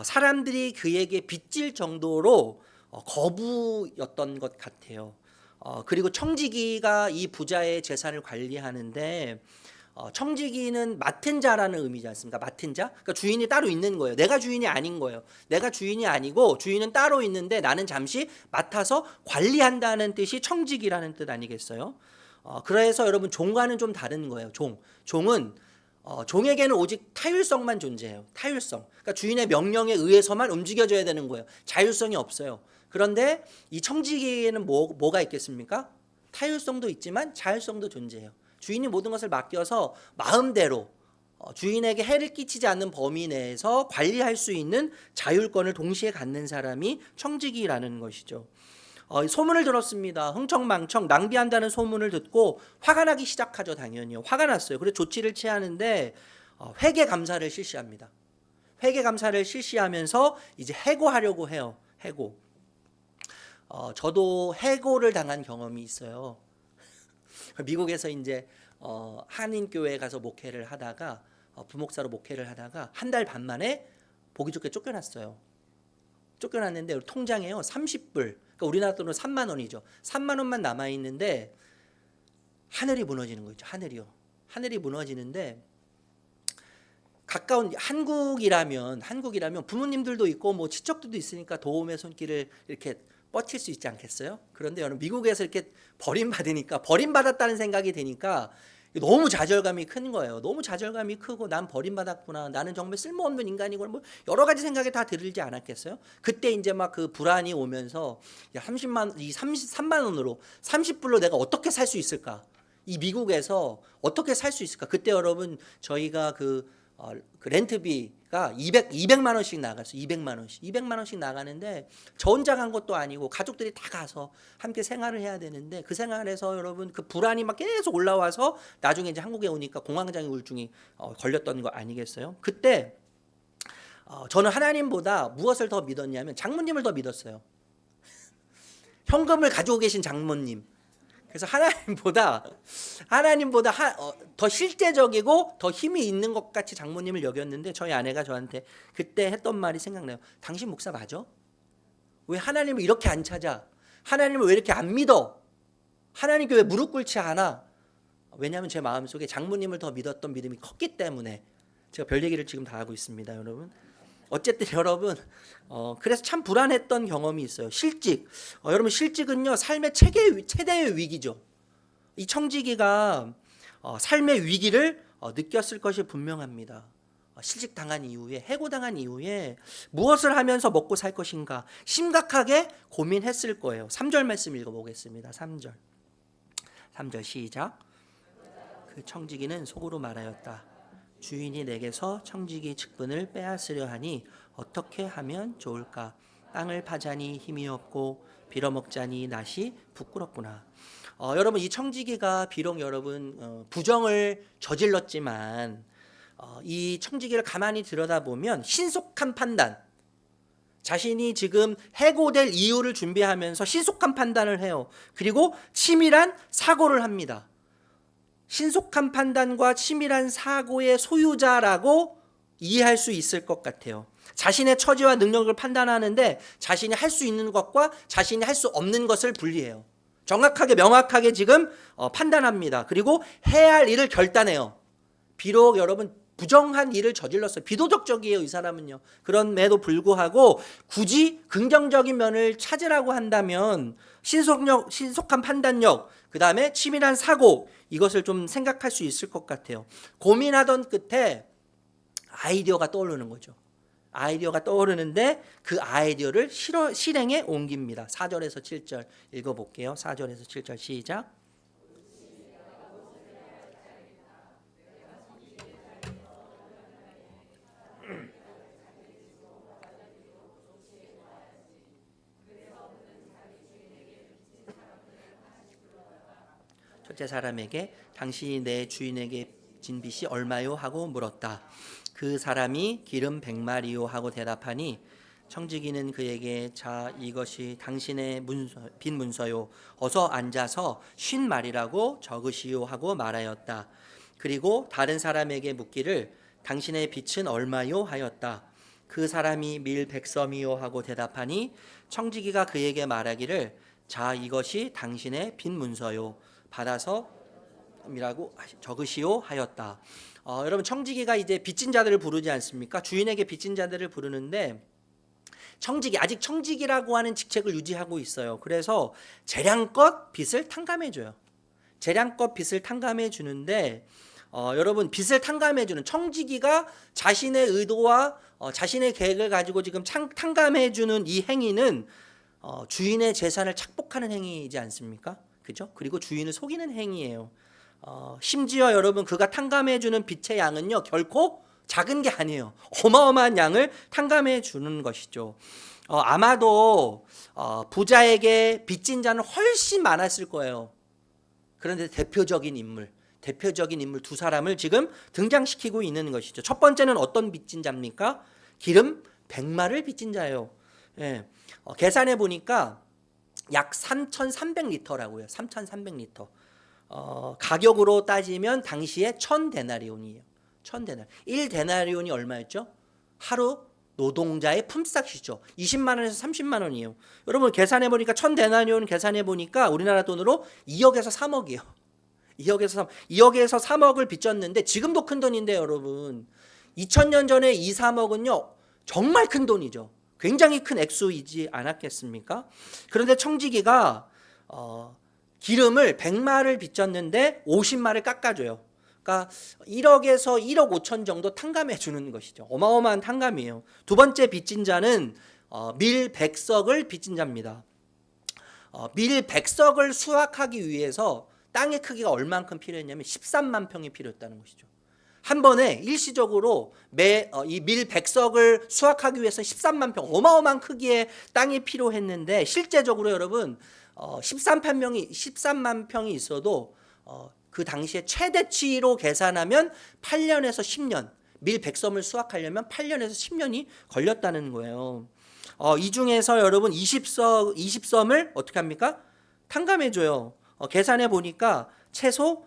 사람들이 그에게 빚질 정도로 거부였던 것 같아요. 그리고 청지기가 이 부자의 재산을 관리하는데 청지기는 맡은 자라는 의미지 않습니까? 맡은 자. 그러니까 주인이 따로 있는 거예요. 내가 주인이 아닌 거예요. 내가 주인이 아니고 주인은 따로 있는데 나는 잠시 맡아서 관리한다는 뜻이 청지기라는 뜻 아니겠어요? 그래서 여러분 종과는 좀 다른 거예요. 종은 종에게는 오직 타율성만 존재해요. 타율성. 그러니까 주인의 명령에 의해서만 움직여줘야 되는 거예요. 자율성이 없어요. 그런데 이 청지기에는 뭐가 있겠습니까? 타율성도 있지만 자율성도 존재해요. 주인이 모든 것을 맡겨서 마음대로 주인에게 해를 끼치지 않는 범위 내에서 관리할 수 있는 자율권을 동시에 갖는 사람이 청지기라는 것이죠. 소문을 들었습니다. 흥청망청 낭비한다는 소문을 듣고 화가 나기 시작하죠. 당연히요. 화가 났어요. 그래서 조치를 취하는데 회계 감사를 실시합니다. 회계 감사를 실시하면서 이제 해고하려고 해요. 해고. 저도 해고를 당한 경험이 있어요. 미국에서 이제 한인 교회에 가서 목회를 하다가 부목사로 목회를 하다가 한 달 반 만에 보기 좋게 쫓겨났어요. 쫓겨났는데 통장에요 30불, 그러니까 우리나라 돈으로 3만 원이죠. 3만 원만 남아 있는데 하늘이 무너지는 거 있죠. 하늘이 무너지는데 가까운 한국이라면 부모님들도 있고 뭐 친척들도 있으니까 도움의 손길을 이렇게 뻗칠 수 있지 않겠어요? 그런데 여러분 미국에서 이렇게 버림받으니까 버림받았다는 생각이 드니까 너무 좌절감이 큰 거예요. 너무 좌절감이 크고 난 버림받았구나. 나는 정말 쓸모없는 인간이고 뭐 여러 가지 생각이 다 들지 않았겠어요? 그때 이제 막 그 불안이 오면서 야, 33만 원으로 30불로 내가 어떻게 살 수 있을까? 이 미국에서 어떻게 살 수 있을까? 그때 여러분 저희가 그 렌트비가 200만 원씩 나갔어요. 200만 원씩 나가는데 저 혼자 간 것도 아니고 가족들이 다 가서 함께 생활을 해야 되는데 그 생활에서 여러분 그 불안이 막 계속 올라와서 나중에 이제 한국에 오니까 공황장애 우울증이 걸렸던 거 아니겠어요? 그때 저는 하나님보다 무엇을 더 믿었냐면 장모님을 더 믿었어요. 현금을 가지고 계신 장모님. 그래서 하나님보다 더 실제적이고 더 힘이 있는 것 같이 장모님을 여겼는데 저희 아내가 저한테 그때 했던 말이 생각나요. 당신 목사 맞아? 왜 하나님을 이렇게 안 찾아? 하나님을 왜 이렇게 안 믿어? 하나님께 왜 무릎 꿇지 않아? 왜냐하면 제 마음속에 장모님을 더 믿었던 믿음이 컸기 때문에 제가 별 얘기를 지금 다 하고 있습니다. 여러분. 어쨌든 여러분 그래서 참 불안했던 경험이 있어요. 실직. 여러분 실직은요 삶의 최대의 위기죠. 이 청지기가 삶의 위기를 느꼈을 것이 분명합니다. 실직당한 이후에 해고당한 이후에 무엇을 하면서 먹고 살 것인가 심각하게 고민했을 거예요. 3절 말씀 읽어보겠습니다. 3절 시작. 그 청지기는 속으로 말하였다. 주인이 내게서 청지기 직분을 빼앗으려 하니 어떻게 하면 좋을까? 땅을 파자니 힘이 없고 빌어먹자니 낫이 부끄럽구나. 여러분 이 청지기가 비록 여러분 부정을 저질렀지만 이 청지기를 가만히 들여다보면 신속한 판단, 자신이 지금 해고될 이유를 준비하면서 신속한 판단을 해요. 그리고 치밀한 사고를 합니다. 신속한 판단과 치밀한 사고의 소유자라고 이해할 수 있을 것 같아요. 자신의 처지와 능력을 판단하는데 자신이 할 수 있는 것과 자신이 할 수 없는 것을 분리해요. 정확하게 명확하게 지금 판단합니다. 그리고 해야 할 일을 결단해요. 비록 여러분 부정한 일을 저질렀어요. 비도덕적이에요, 이 사람은요. 그럼에도 불구하고 굳이 긍정적인 면을 찾으라고 한다면 신속한 판단력, 그 다음에 치밀한 사고, 이것을 좀 생각할 수 있을 것 같아요. 고민하던 끝에 아이디어가 떠오르는 거죠. 아이디어가 떠오르는데 그 아이디어를 실행에 옮깁니다. 4절에서 7절 읽어볼게요. 4절에서 7절 시작. 첫째 사람에게 당신이 내 주인에게 진 빚이 얼마요? 하고 물었다. 그 사람이 기름 100마리요 하고 대답하니 청지기는 그에게 자 이것이 당신의 빈 문서요. 어서 앉아서 50마리라고 적으시오 하고 말하였다. 그리고 다른 사람에게 묻기를 당신의 빚은 얼마요? 하였다. 그 사람이 밀 100섬이요 하고 대답하니 청지기가 그에게 말하기를 자 이것이 당신의 빈 문서요. 받아서 적으시오 하였다. 여러분 청지기가 이제 빚진 자들을 부르지 않습니까? 주인에게 빚진 자들을 부르는데 청지기 아직 청지기라고 하는 직책을 유지하고 있어요. 그래서 재량껏 빚을 탕감해줘요. 재량껏 빚을 탕감해주는데 여러분 빚을 탕감해주는 청지기가 자신의 의도와 자신의 계획을 가지고 지금 탕감해주는 이 행위는 주인의 재산을 착복하는 행위이지 않습니까? 그죠? 그리고 주인을 속이는 행위예요. 심지어 여러분 그가 탕감해주는 빚의 양은요 결코 작은 게 아니에요. 어마어마한 양을 탕감해 주는 것이죠. 아마도 부자에게 빚진 자는 훨씬 많았을 거예요. 그런데 대표적인 인물 두 사람을 지금 등장시키고 있는 것이죠. 첫 번째는 어떤 빚진 자입니까? 기름 100마를 빚진 자예요. 예. 계산해 보니까 약 3,300리터라고요. 3,300리터. 가격으로 따지면 당시에 1,000데나리온이에요. 1,000데나리온. 1데나리온이 얼마였죠? 하루 노동자의 품삯이죠. 20만 원에서 30만 원이에요. 여러분 계산해 보니까 1,000데나리온 계산해 보니까 우리나라 돈으로 2억에서 3억이에요. 2억에서 3억을 빚졌는데 지금도 큰 돈인데 여러분 2000년 전에 2, 3억은요 정말 큰 돈이죠. 굉장히 큰 액수이지 않았겠습니까? 그런데 청지기가 기름을 100마를 빚졌는데 50마를 깎아줘요. 그러니까 1억에서 1억 5천 정도 탕감해 주는 것이죠. 어마어마한 탕감이에요. 두 번째 빚진 자는 밀 100석을 빚진 자입니다. 밀 100석을 수확하기 위해서 땅의 크기가 얼만큼 필요했냐면 13만 평이 필요했다는 것이죠. 한 번에 일시적으로 이 밀 100석을 수확하기 위해서 13만 평 어마어마한 크기의 땅이 필요했는데 실제적으로 여러분 13만 평이 있어도 그 당시에 최대치로 계산하면 8년에서 10년 밀 100섬을 수확하려면 8년에서 10년이 걸렸다는 거예요. 이 중에서 여러분 20섬을 어떻게 합니까? 탕감해줘요. 계산해 보니까 최소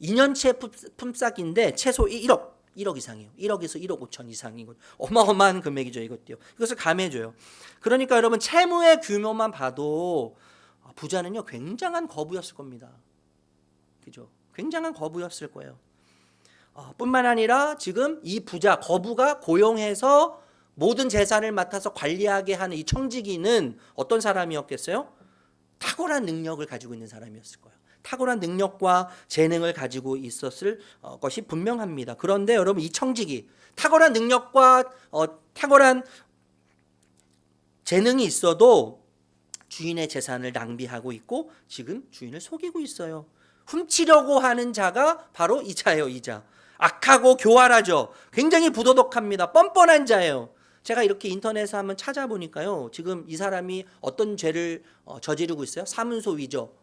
2년치 품삯인데 최소 1억 이상이에요. 1억에서 1억 5천 이상이고 어마어마한 금액이죠. 이것도요. 이것을 감해줘요. 그러니까 여러분 채무의 규모만 봐도 부자는요 굉장한 거부였을 겁니다. 그죠? 굉장한 거부였을 거예요. 뿐만 아니라 지금 이 부자 거부가 고용해서 모든 재산을 맡아서 관리하게 하는 이 청지기는 어떤 사람이었겠어요? 탁월한 능력을 가지고 있는 사람이었을 거예요. 탁월한 능력과 재능을 가지고 있었을 것이 분명합니다. 그런데 여러분 이 청지기 탁월한 능력과 탁월한 재능이 있어도 주인의 재산을 낭비하고 있고 지금 주인을 속이고 있어요. 훔치려고 하는 자가 바로 이 자예요. 이 자. 악하고 교활하죠. 굉장히 부도덕합니다. 뻔뻔한 자예요. 제가 이렇게 인터넷에 한번 찾아보니까요. 지금 이 사람이 어떤 죄를 저지르고 있어요? 사문서 위조.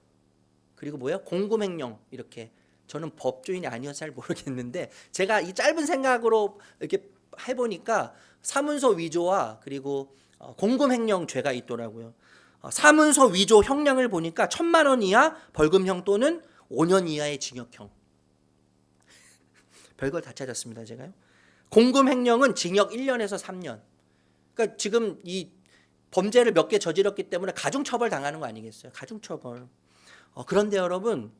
그리고 뭐예요? 공금횡령. 이렇게. 저는 법조인이 아니어서 잘 모르겠는데 제가 이 짧은 생각으로 이렇게 해보니까 사문서 위조와 그리고 공금횡령 죄가 있더라고요. 사문서 위조 형량을 보니까 1,000만 원 이하 벌금형 또는 5년 이하의 징역형. 별걸 다 찾았습니다. 제가요. 공금횡령은 징역 1년에서 3년. 그러니까 지금 이 범죄를 몇 개 저질렀기 때문에 가중처벌 당하는 거 아니겠어요? 가중처벌. 그런데 여러분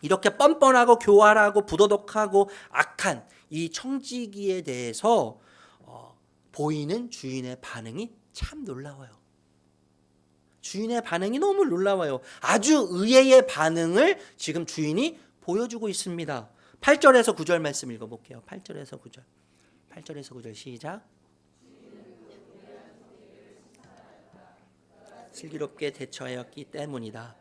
이렇게 뻔뻔하고 교활하고 부도덕하고 악한 이 청지기에 대해서 보이는 주인의 반응이 참 놀라워요. 주인의 반응이 너무 놀라워요. 아주 의외의 반응을 지금 주인이 보여주고 있습니다. 8절에서 9절 말씀 읽어볼게요. 8절에서 9절 시작. 슬기롭게 대처하였기 때문이다.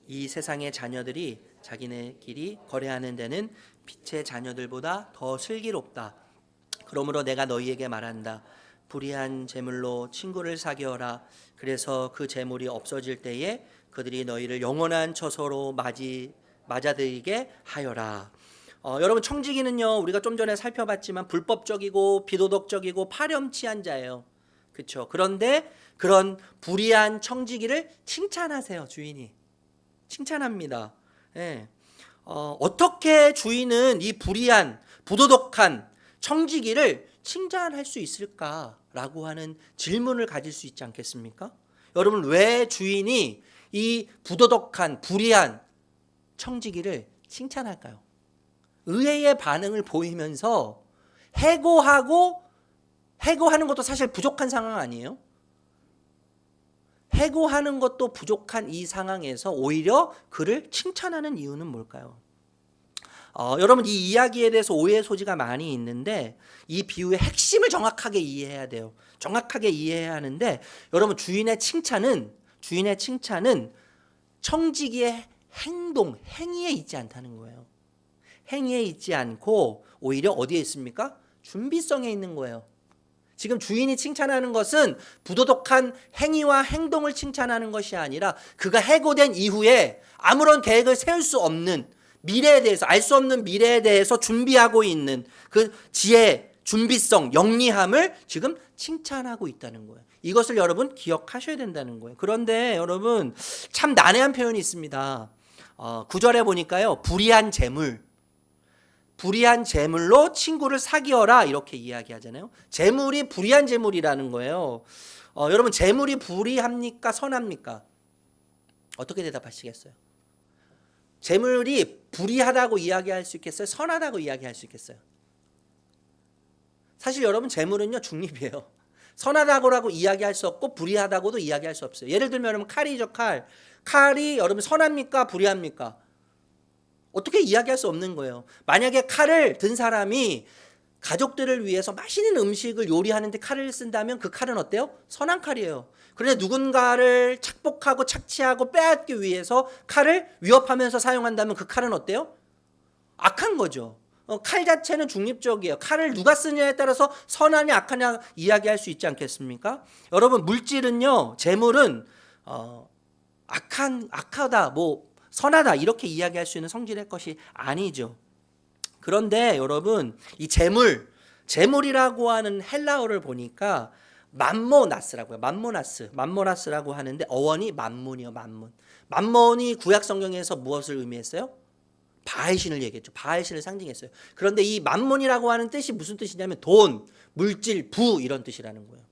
이 세상의 자녀들이 자기네끼리 거래하는 데는 빛의 자녀들보다 더 슬기롭다. 그러므로 내가 너희에게 말한다. 불의한 재물로 친구를 사귀어라. 그래서 그 재물이 없어질 때에 그들이 너희를 영원한 처소로 맞아들이게 하여라. 여러분 청지기는요 우리가 좀 전에 살펴봤지만 불법적이고 비도덕적이고 파렴치한 자예요. 그렇죠? 그런데 그런 불의한 청지기를 칭찬하세요. 주인이 칭찬합니다. 예. 어떻게 주인은 이 불의한 부도덕한 청지기를 칭찬할 수 있을까라고 하는 질문을 가질 수 있지 않겠습니까? 여러분 왜 주인이 이 부도덕한 불의한 청지기를 칭찬할까요? 의외의 반응을 보이면서 해고하는 것도 사실 부족한 상황 아니에요? 해고하는 것도 부족한 이 상황에서 오히려 그를 칭찬하는 이유는 뭘까요? 여러분 이 이야기에 대해서 오해의 소지가 많이 있는데 이 비유의 핵심을 정확하게 이해해야 돼요. 정확하게 이해해야 하는데 여러분 주인의 칭찬은 청지기의 행위에 있지 않다는 거예요. 행위에 있지 않고 오히려 어디에 있습니까? 준비성에 있는 거예요. 지금 주인이 칭찬하는 것은 부도덕한 행위와 행동을 칭찬하는 것이 아니라 그가 해고된 이후에 아무런 계획을 세울 수 없는 미래에 대해서 알 수 없는 미래에 대해서 준비하고 있는 그 지혜, 준비성, 영리함을 지금 칭찬하고 있다는 거예요. 이것을 여러분 기억하셔야 된다는 거예요. 그런데 여러분 참 난해한 표현이 있습니다. 9절에 보니까요. 불의한 재물로 친구를 사귀어라 이렇게 이야기하잖아요. 재물이 불의한 재물이라는 거예요. 여러분 재물이 불의합니까? 선합니까? 어떻게 대답하시겠어요? 재물이 불의하다고 이야기할 수 있겠어요? 선하다고 이야기할 수 있겠어요? 사실 여러분 재물은요 중립이에요. 선하다고라고 이야기할 수 없고 불의하다고도 이야기할 수 없어요. 예를 들면 여러분 칼이죠. 칼이 여러분 선합니까? 불의합니까? 어떻게 이야기할 수 없는 거예요. 만약에 칼을 든 사람이 가족들을 위해서 맛있는 음식을 요리하는데 칼을 쓴다면 그 칼은 어때요? 선한 칼이에요. 그런데 누군가를 착복하고 착취하고 빼앗기 위해서 칼을 위협하면서 사용한다면 그 칼은 어때요? 악한 거죠. 칼 자체는 중립적이에요. 칼을 누가 쓰냐에 따라서 선하냐 악하냐 이야기할 수 있지 않겠습니까? 여러분 물질은요, 재물은 악하다, 선하다 이렇게 이야기할 수 있는 성질의 것이 아니죠. 그런데 여러분 이 재물이라고 하는 헬라어를 보니까 맘모나스라고요. 맘모나스라고 하는데 어원이 만문이요. 만문이 구약 성경에서 무엇을 의미했어요? 바알신을 얘기했죠. 바알신을 상징했어요. 그런데 이 만문이라고 하는 뜻이 무슨 뜻이냐면 돈, 물질, 부 이런 뜻이라는 거예요.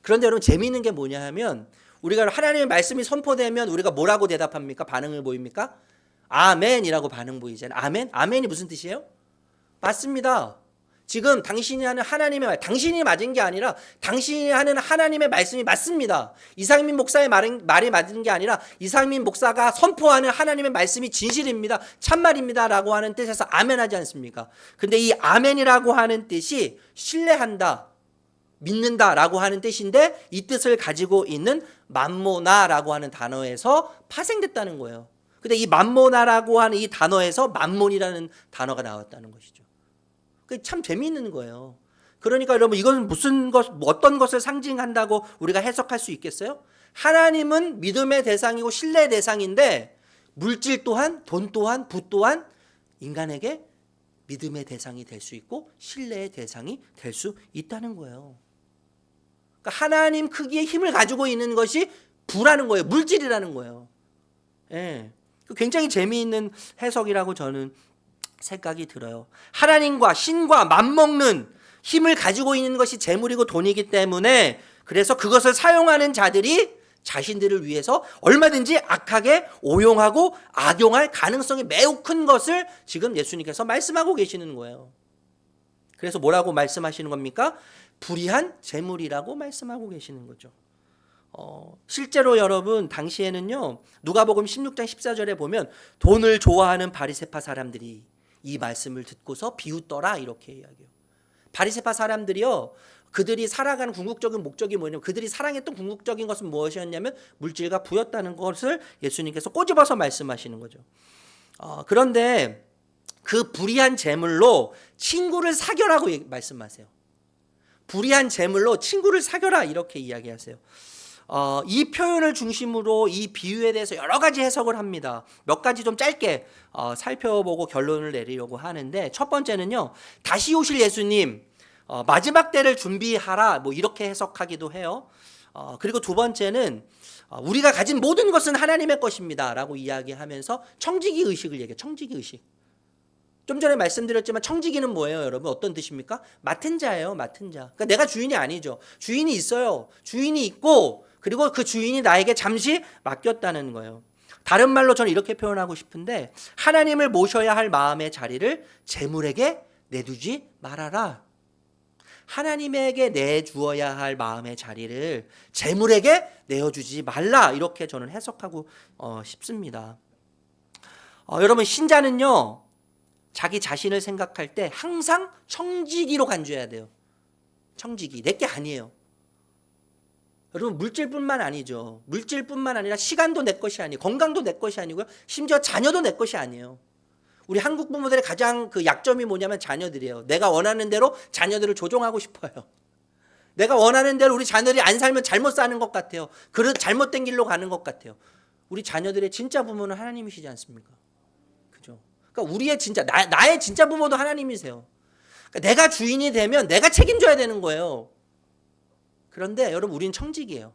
그런데 여러분 재미있는 게 뭐냐 하면 우리가 하나님의 말씀이 선포되면 우리가 뭐라고 대답합니까? 반응을 보입니까? 아멘이라고 반응 보이잖아요. 아멘이 무슨 뜻이에요? 맞습니다. 지금 당신이 하는 하나님의 말, 당신이 맞은 게 아니라 당신이 하는 하나님의 말씀이 맞습니다. 이상민 목사의 말이 맞은 게 아니라 이상민 목사가 선포하는 하나님의 말씀이 진실입니다. 참말입니다. 라고 하는 뜻에서 아멘하지 않습니까? 근데 이 아멘이라고 하는 뜻이 신뢰한다, 믿는다 라고 하는 뜻인데 이 뜻을 가지고 있는 맘모나라고 하는 단어에서 파생됐다는 거예요. 근데 이 맘모나라고 하는 이 단어에서 맘몬이라는 단어가 나왔다는 것이죠. 그게 참 재미있는 거예요. 그러니까 여러분 이건 어떤 것을 상징한다고 우리가 해석할 수 있겠어요? 하나님은 믿음의 대상이고 신뢰의 대상인데 물질 또한 돈 또한 부 또한 인간에게 믿음의 대상이 될 수 있고 신뢰의 대상이 될 수 있다는 거예요. 그러니까 하나님 크기의 힘을 가지고 있는 것이 부라는 거예요. 물질이라는 거예요. 예. 굉장히 재미있는 해석이라고 저는 생각이 들어요. 하나님과 신과 맞먹는 힘을 가지고 있는 것이 재물이고 돈이기 때문에 그래서 그것을 사용하는 자들이 자신들을 위해서 얼마든지 악하게 오용하고 악용할 가능성이 매우 큰 것을 지금 예수님께서 말씀하고 계시는 거예요. 그래서 뭐라고 말씀하시는 겁니까? 불의한 재물이라고 말씀하고 계시는 거죠. 실제로 여러분 당시에는요 누가복음 16장 14절에 보면 돈을 좋아하는 바리새파 사람들이 이 말씀을 듣고서 비웃더라 이렇게 이야기해요. 바리새파 사람들이요 그들이 살아가는 궁극적인 목적이 뭐냐면 그들이 사랑했던 궁극적인 것은 무엇이었냐면 물질과 부였다는 것을 예수님께서 꼬집어서 말씀하시는 거죠. 그런데 그 불의한 재물로 친구를 사겨라고 말씀하세요. 불의한 재물로 친구를 사겨라 이렇게 이야기하세요. 이 표현을 중심으로 이 비유에 대해서 여러 가지 해석을 합니다. 몇 가지 좀 짧게 살펴보고 결론을 내리려고 하는데 첫 번째는요. 다시 오실 예수님 마지막 때를 준비하라 이렇게 해석하기도 해요. 그리고 두 번째는 우리가 가진 모든 것은 하나님의 것입니다 라고 이야기하면서 청지기 의식을 얘기해요. 청지기 의식. 좀 전에 말씀드렸지만 청지기는 뭐예요 여러분? 어떤 뜻입니까? 맡은 자예요. 맡은 자. 그러니까 내가 주인이 아니죠. 주인이 있어요. 주인이 있고 그리고 그 주인이 나에게 잠시 맡겼다는 거예요. 다른 말로 저는 이렇게 표현하고 싶은데 하나님을 모셔야 할 마음의 자리를 재물에게 내두지 말아라. 하나님에게 내주어야 할 마음의 자리를 재물에게 내어주지 말라. 이렇게 저는 해석하고 싶습니다. 여러분, 신자는요 자기 자신을 생각할 때 항상 청지기로 간주해야 돼요. 청지기. 내게 아니에요. 여러분, 물질뿐만 아니죠. 물질뿐만 아니라 시간도 내 것이 아니고 건강도 내 것이 아니고요. 심지어 자녀도 내 것이 아니에요. 우리 한국 부모들의 가장 그 약점이 뭐냐면 자녀들이에요. 내가 원하는 대로 자녀들을 조종하고 싶어요. 내가 원하는 대로 우리 자녀들이 안 살면 잘못 사는 것 같아요. 잘못된 길로 가는 것 같아요. 우리 자녀들의 진짜 부모는 하나님이시지 않습니까? 그죠? 그러니까 우리의 진짜 나의 진짜 부모도 하나님이세요. 그러니까 내가 주인이 되면 내가 책임져야 되는 거예요. 그런데 여러분, 우리는 청직이에요.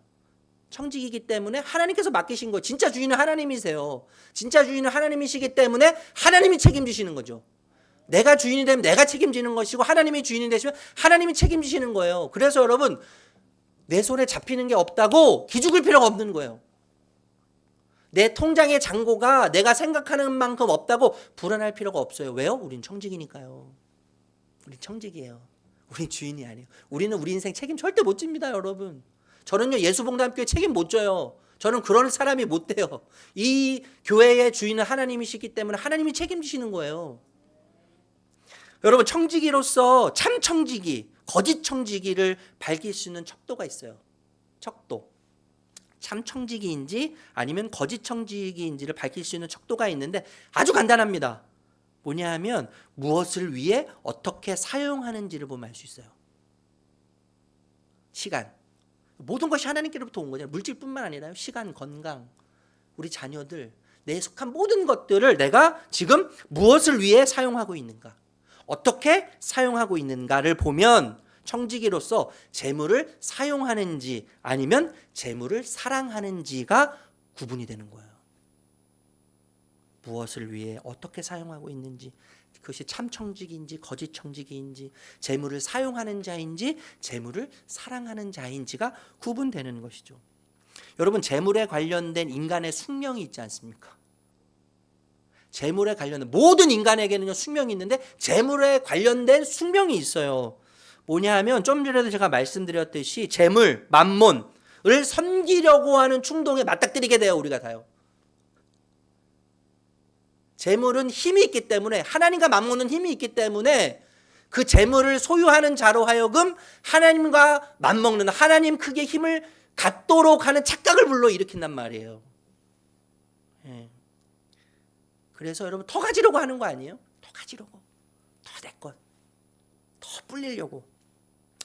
청직이기 때문에 하나님께서 맡기신 거, 진짜 주인은 하나님이세요. 진짜 주인은 하나님이시기 때문에 하나님이 책임지시는 거죠. 내가 주인이 되면 내가 책임지는 것이고 하나님이 주인이 되시면 하나님이 책임지시는 거예요. 그래서 여러분, 내 손에 잡히는 게 없다고 기죽을 필요가 없는 거예요. 내 통장의 잔고가 내가 생각하는 만큼 없다고 불안할 필요가 없어요. 왜요? 우린 청직이니까요. 우린 청직이에요. 우린 주인이 아니에요. 우리는 우리 인생 책임 절대 못 집니다, 여러분. 저는요, 예수봉담교회 책임 못 져요. 저는 그런 사람이 못 돼요. 이 교회의 주인은 하나님이시기 때문에 하나님이 책임지시는 거예요. 여러분, 청지기로서 참 청지기, 거짓 청지기를 밝힐 수 있는 척도가 있어요. 척도. 참 청지기인지 아니면 거짓 청지기인지를 밝힐 수 있는 척도가 있는데 아주 간단합니다. 뭐냐 하면 무엇을 위해 어떻게 사용하는지를 보면 알 수 있어요. 시간. 모든 것이 하나님께로부터 온 거잖아요. 물질뿐만 아니라요. 시간, 건강, 우리 자녀들, 내 속한 모든 것들을 내가 지금 무엇을 위해 사용하고 있는가, 어떻게 사용하고 있는가를 보면 청지기로서 재물을 사용하는지 아니면 재물을 사랑하는지가 구분이 되는 거예요. 무엇을 위해 어떻게 사용하고 있는지, 그것이 참 청지기인지 거짓 청지기인지, 재물을 사용하는 자인지 재물을 사랑하는 자인지가 구분되는 것이죠. 여러분, 재물에 관련된 인간의 숙명이 있지 않습니까? 재물에 관련된 모든 인간에게는요 숙명이 있는데 재물에 관련된 숙명이 있어요. 뭐냐 하면 좀 전에도 제가 말씀드렸듯이 재물, 만몬을 섬기려고 하는 충동에 맞닥뜨리게 돼요. 우리가 다요. 재물은 힘이 있기 때문에, 하나님과 만몬은 힘이 있기 때문에 그 재물을 소유하는 자로 하여금 하나님과 맞먹는, 하나님 크기의 힘을 갖도록 하는 착각을 불러일으킨단 말이에요. 예. 그래서 여러분, 더 가지려고 하는 거 아니에요? 더 가지려고, 더 내 것, 더 불리려고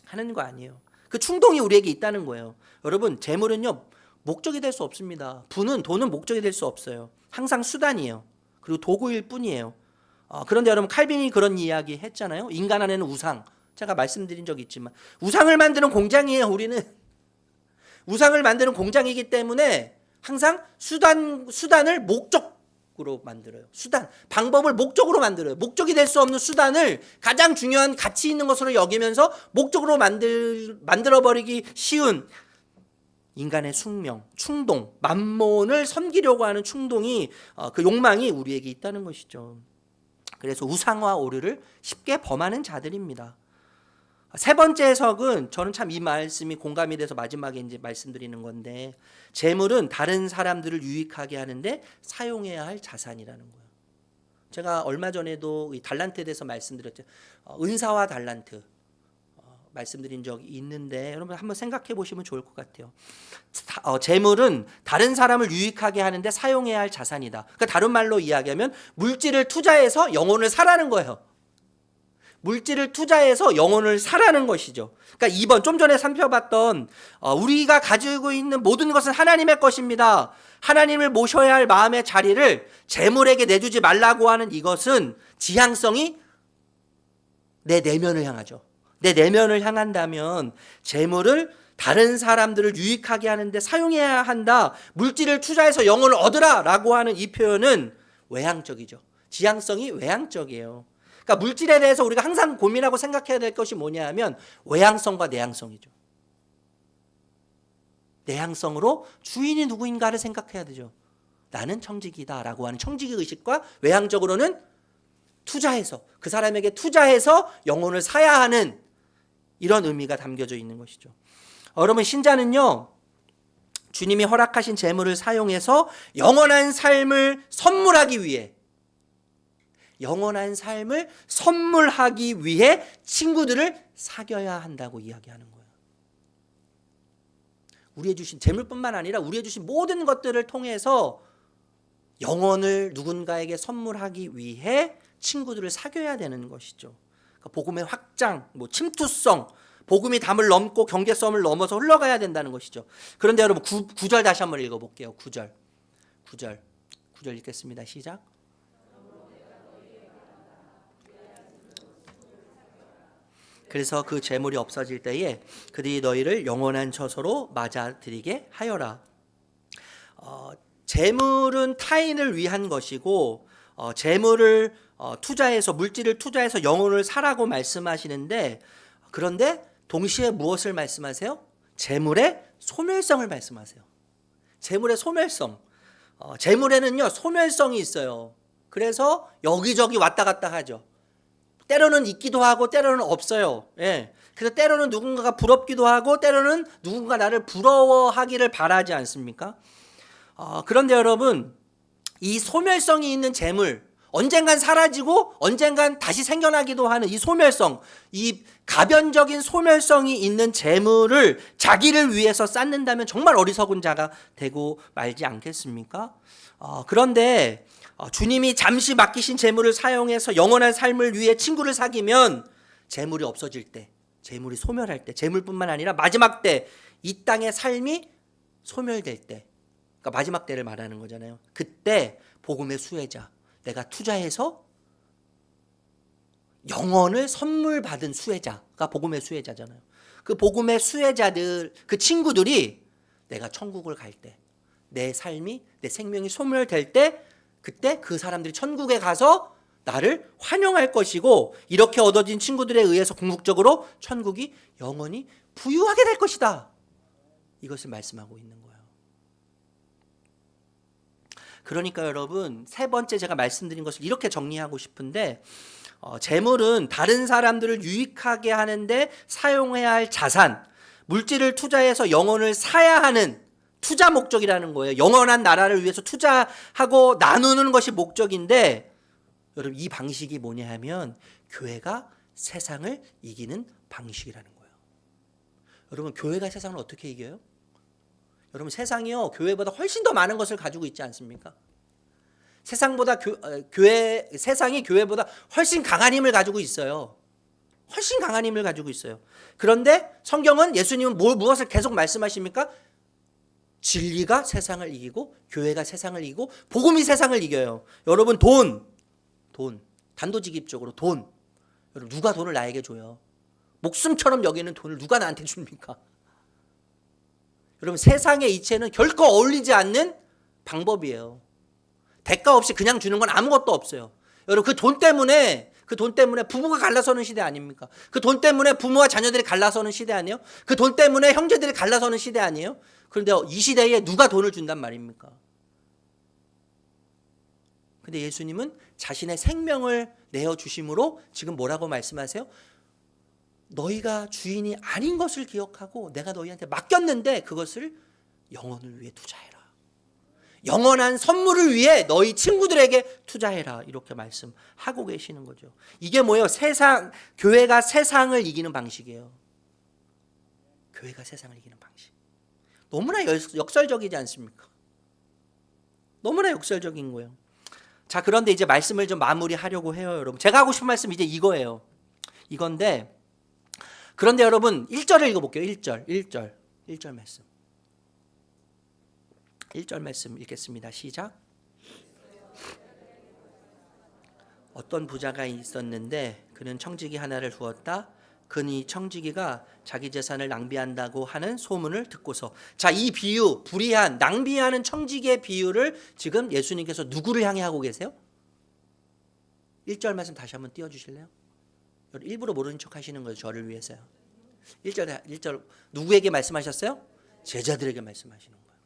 하는 거 아니에요. 그 충동이 우리에게 있다는 거예요. 여러분, 재물은요 목적이 될 수 없습니다. 돈은 목적이 될 수 없어요. 항상 수단이에요. 그리고 도구일 뿐이에요. 그런데 여러분, 칼빈이 그런 이야기 했잖아요. 인간 안에는 우상. 제가 말씀드린 적이 있지만 우상을 만드는 공장이에요. 우리는 우상을 만드는 공장이기 때문에 항상 수단을 목적으로 만들어요. 방법을 목적으로 만들어요. 목적이 될 수 없는 수단을 가장 중요한 가치 있는 것으로 여기면서 목적으로 만들어버리기 쉬운 인간의 숙명, 충동, 만몬을 섬기려고 하는 충동이, 그 욕망이 우리에게 있다는 것이죠. 그래서 우상과 오류를 쉽게 범하는 자들입니다. 세 번째 해석은 저는 참 이 말씀이 공감이 돼서 마지막에 이제 말씀드리는 건데, 재물은 다른 사람들을 유익하게 하는데 사용해야 할 자산이라는 거예요. 제가 얼마 전에도 이 달란트에 대해서 말씀드렸죠. 은사와 달란트 말씀드린 적이 있는데 여러분 한번 생각해 보시면 좋을 것 같아요. 재물은 다른 사람을 유익하게 하는데 사용해야 할 자산이다. 그러니까 다른 말로 이야기하면 물질을 투자해서 영혼을 사라는 거예요. 물질을 투자해서 영혼을 사라는 것이죠. 그러니까 2번 좀 전에 살펴봤던 우리가 가지고 있는 모든 것은 하나님의 것입니다. 하나님을 모셔야 할 마음의 자리를 재물에게 내주지 말라고 하는 이것은 지향성이 내 내면을 향하죠. 내 내면을 향한다면 재물을 다른 사람들을 유익하게 하는데 사용해야 한다. 물질을 투자해서 영혼을 얻으라 라고 하는 이 표현은 외향적이죠. 지향성이 외향적이에요. 그러니까 물질에 대해서 우리가 항상 고민하고 생각해야 될 것이 뭐냐 하면 외향성과 내향성이죠. 내향성으로 주인이 누구인가를 생각해야 되죠. 나는 청지기다라고 하는 청지기 의식과 외향적으로는 투자해서 그 사람에게 투자해서 영혼을 사야 하는 이런 의미가 담겨져 있는 것이죠. 여러분 신자는요 주님이 허락하신 재물을 사용해서 영원한 삶을 선물하기 위해 친구들을 사귀어야 한다고 이야기하는 거예요. 우리의 주신 재물뿐만 아니라 우리의 주신 모든 것들을 통해서 영혼을 누군가에게 선물하기 위해 친구들을 사귀어야 되는 것이죠. 그러니까 복음의 확장, 침투성, 복음이 담을 넘고 경계성을 넘어서 흘러가야 된다는 것이죠. 그런데 여러분 9절 다시 한번 읽어볼게요. 9절 읽겠습니다. 시작. 그래서 그 재물이 없어질 때에 그들이 너희를 영원한 처소로 맞아들이게 하여라. 재물은 타인을 위한 것이고 재물을 투자해서 물질을 투자해서 영혼을 사라고 말씀하시는데 그런데 동시에 무엇을 말씀하세요? 재물의 소멸성을 말씀하세요. 재물의 소멸성. 재물에는요 소멸성이 있어요. 그래서 여기저기 왔다 갔다 하죠. 때로는 있기도 하고 때로는 없어요. 예. 그래서 때로는 누군가가 부럽기도 하고 때로는 누군가 나를 부러워하기를 바라지 않습니까? 그런데 여러분 이 소멸성이 있는 재물 언젠간 사라지고 언젠간 다시 생겨나기도 하는 이 소멸성, 이 가변적인 소멸성이 있는 재물을 자기를 위해서 쌓는다면 정말 어리석은 자가 되고 말지 않겠습니까? 그런데 주님이 잠시 맡기신 재물을 사용해서 영원한 삶을 위해 친구를 사귀면 재물이 없어질 때, 재물이 소멸할 때, 재물뿐만 아니라 마지막 때, 이 땅의 삶이 소멸될 때, 그러니까 마지막 때를 말하는 거잖아요. 그때 복음의 수혜자, 내가 투자해서 영혼을 선물 받은 수혜자가 복음의 수혜자잖아요. 그 복음의 수혜자들, 그 친구들이 내가 천국을 갈 때, 내 삶이, 내 생명이 소멸될 때, 그때 그 사람들이 천국에 가서 나를 환영할 것이고 이렇게 얻어진 친구들에 의해서 궁극적으로 천국이 영원히 부유하게 될 것이다. 이것을 말씀하고 있는 거예요. 그러니까 여러분 세 번째 제가 말씀드린 것을 이렇게 정리하고 싶은데 재물은 다른 사람들을 유익하게 하는데 사용해야 할 자산, 물질을 투자해서 영혼을 사야 하는 투자 목적이라는 거예요. 영원한 나라를 위해서 투자하고 나누는 것이 목적인데 여러분 이 방식이 뭐냐 하면 교회가 세상을 이기는 방식이라는 거예요. 여러분 교회가 세상을 어떻게 이겨요? 여러분 세상이요 교회보다 훨씬 더 많은 것을 가지고 있지 않습니까? 세상이 교회보다 훨씬 강한 힘을 가지고 있어요. 훨씬 강한 힘을 가지고 있어요. 그런데 성경은 예수님은 무엇을 계속 말씀하십니까? 진리가 세상을 이기고 교회가 세상을 이기고 복음이 세상을 이겨요. 여러분 돈 단도직입적으로 돈. 여러분 누가 돈을 나에게 줘요? 목숨처럼 여기는 돈을 누가 나한테 줍니까? 여러분 세상의 이체는 결코 어울리지 않는 방법이에요. 대가 없이 그냥 주는 건 아무것도 없어요. 여러분 그 돈 때문에 부부가 갈라서는 시대 아닙니까? 그 돈 때문에 부모와 자녀들이 갈라서는 시대 아니에요? 그 돈 때문에 형제들이 갈라서는 시대 아니에요? 그런데 이 시대에 누가 돈을 준단 말입니까? 근데 예수님은 자신의 생명을 내어주심으로 지금 뭐라고 말씀하세요? 너희가 주인이 아닌 것을 기억하고 내가 너희한테 맡겼는데 그것을 영혼을 위해 투자해라. 영원한 선물을 위해 너희 친구들에게 투자해라. 이렇게 말씀하고 계시는 거죠. 이게 뭐예요? 교회가 세상을 이기는 방식이에요. 교회가 세상을 이기는 방식. 너무나 역설적이지 않습니까? 너무나 역설적인 거예요. 자, 그런데 이제 말씀을 좀 마무리하려고 해요, 여러분. 제가 하고 싶은 말씀 이제 이거예요. 이건데 그런데 여러분 1절을 읽어볼게요. 1절 말씀. 1절 말씀 읽겠습니다. 시작. 어떤 부자가 있었는데 그는 청지기 하나를 두었다. 그는 청지기가 자기 재산을 낭비한다고 하는 소문을 듣고서, 자, 이 비유, 불의한 낭비하는 청지기의 비유를 지금 예수님께서 누구를 향해 하고 계세요? 1절 말씀 다시 한번 띄워주실래요? 일부러 모르는 척 하시는 거예요. 저를 위해서요. 1절 누구에게 말씀하셨어요? 제자들에게 말씀하시는 거예요.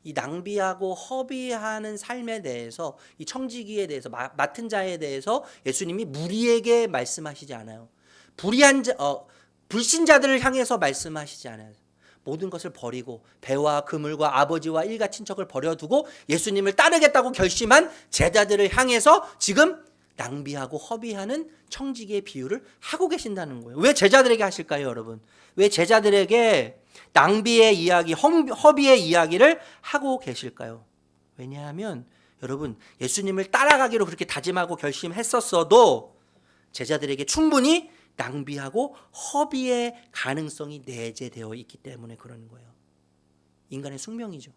이 낭비하고 허비하는 삶에 대해서, 이 청지기에 대해서, 맡은 자에 대해서 예수님이 무리에게 말씀하시지 않아요. 불신자들을 향해서 말씀하시지 않아요. 모든 것을 버리고 배와 그물과 아버지와 일가 친척을 버려두고 예수님을 따르겠다고 결심한 제자들을 향해서 지금 낭비하고 허비하는 청지기의 비유를 하고 계신다는 거예요. 왜 제자들에게 하실까요, 여러분? 왜 제자들에게 낭비의 이야기, 허비의 이야기를 하고 계실까요? 왜냐하면 여러분, 예수님을 따라가기로 그렇게 다짐하고 결심했었어도 제자들에게 충분히 낭비하고 허비의 가능성이 내재되어 있기 때문에 그러는 거예요. 인간의 숙명이죠.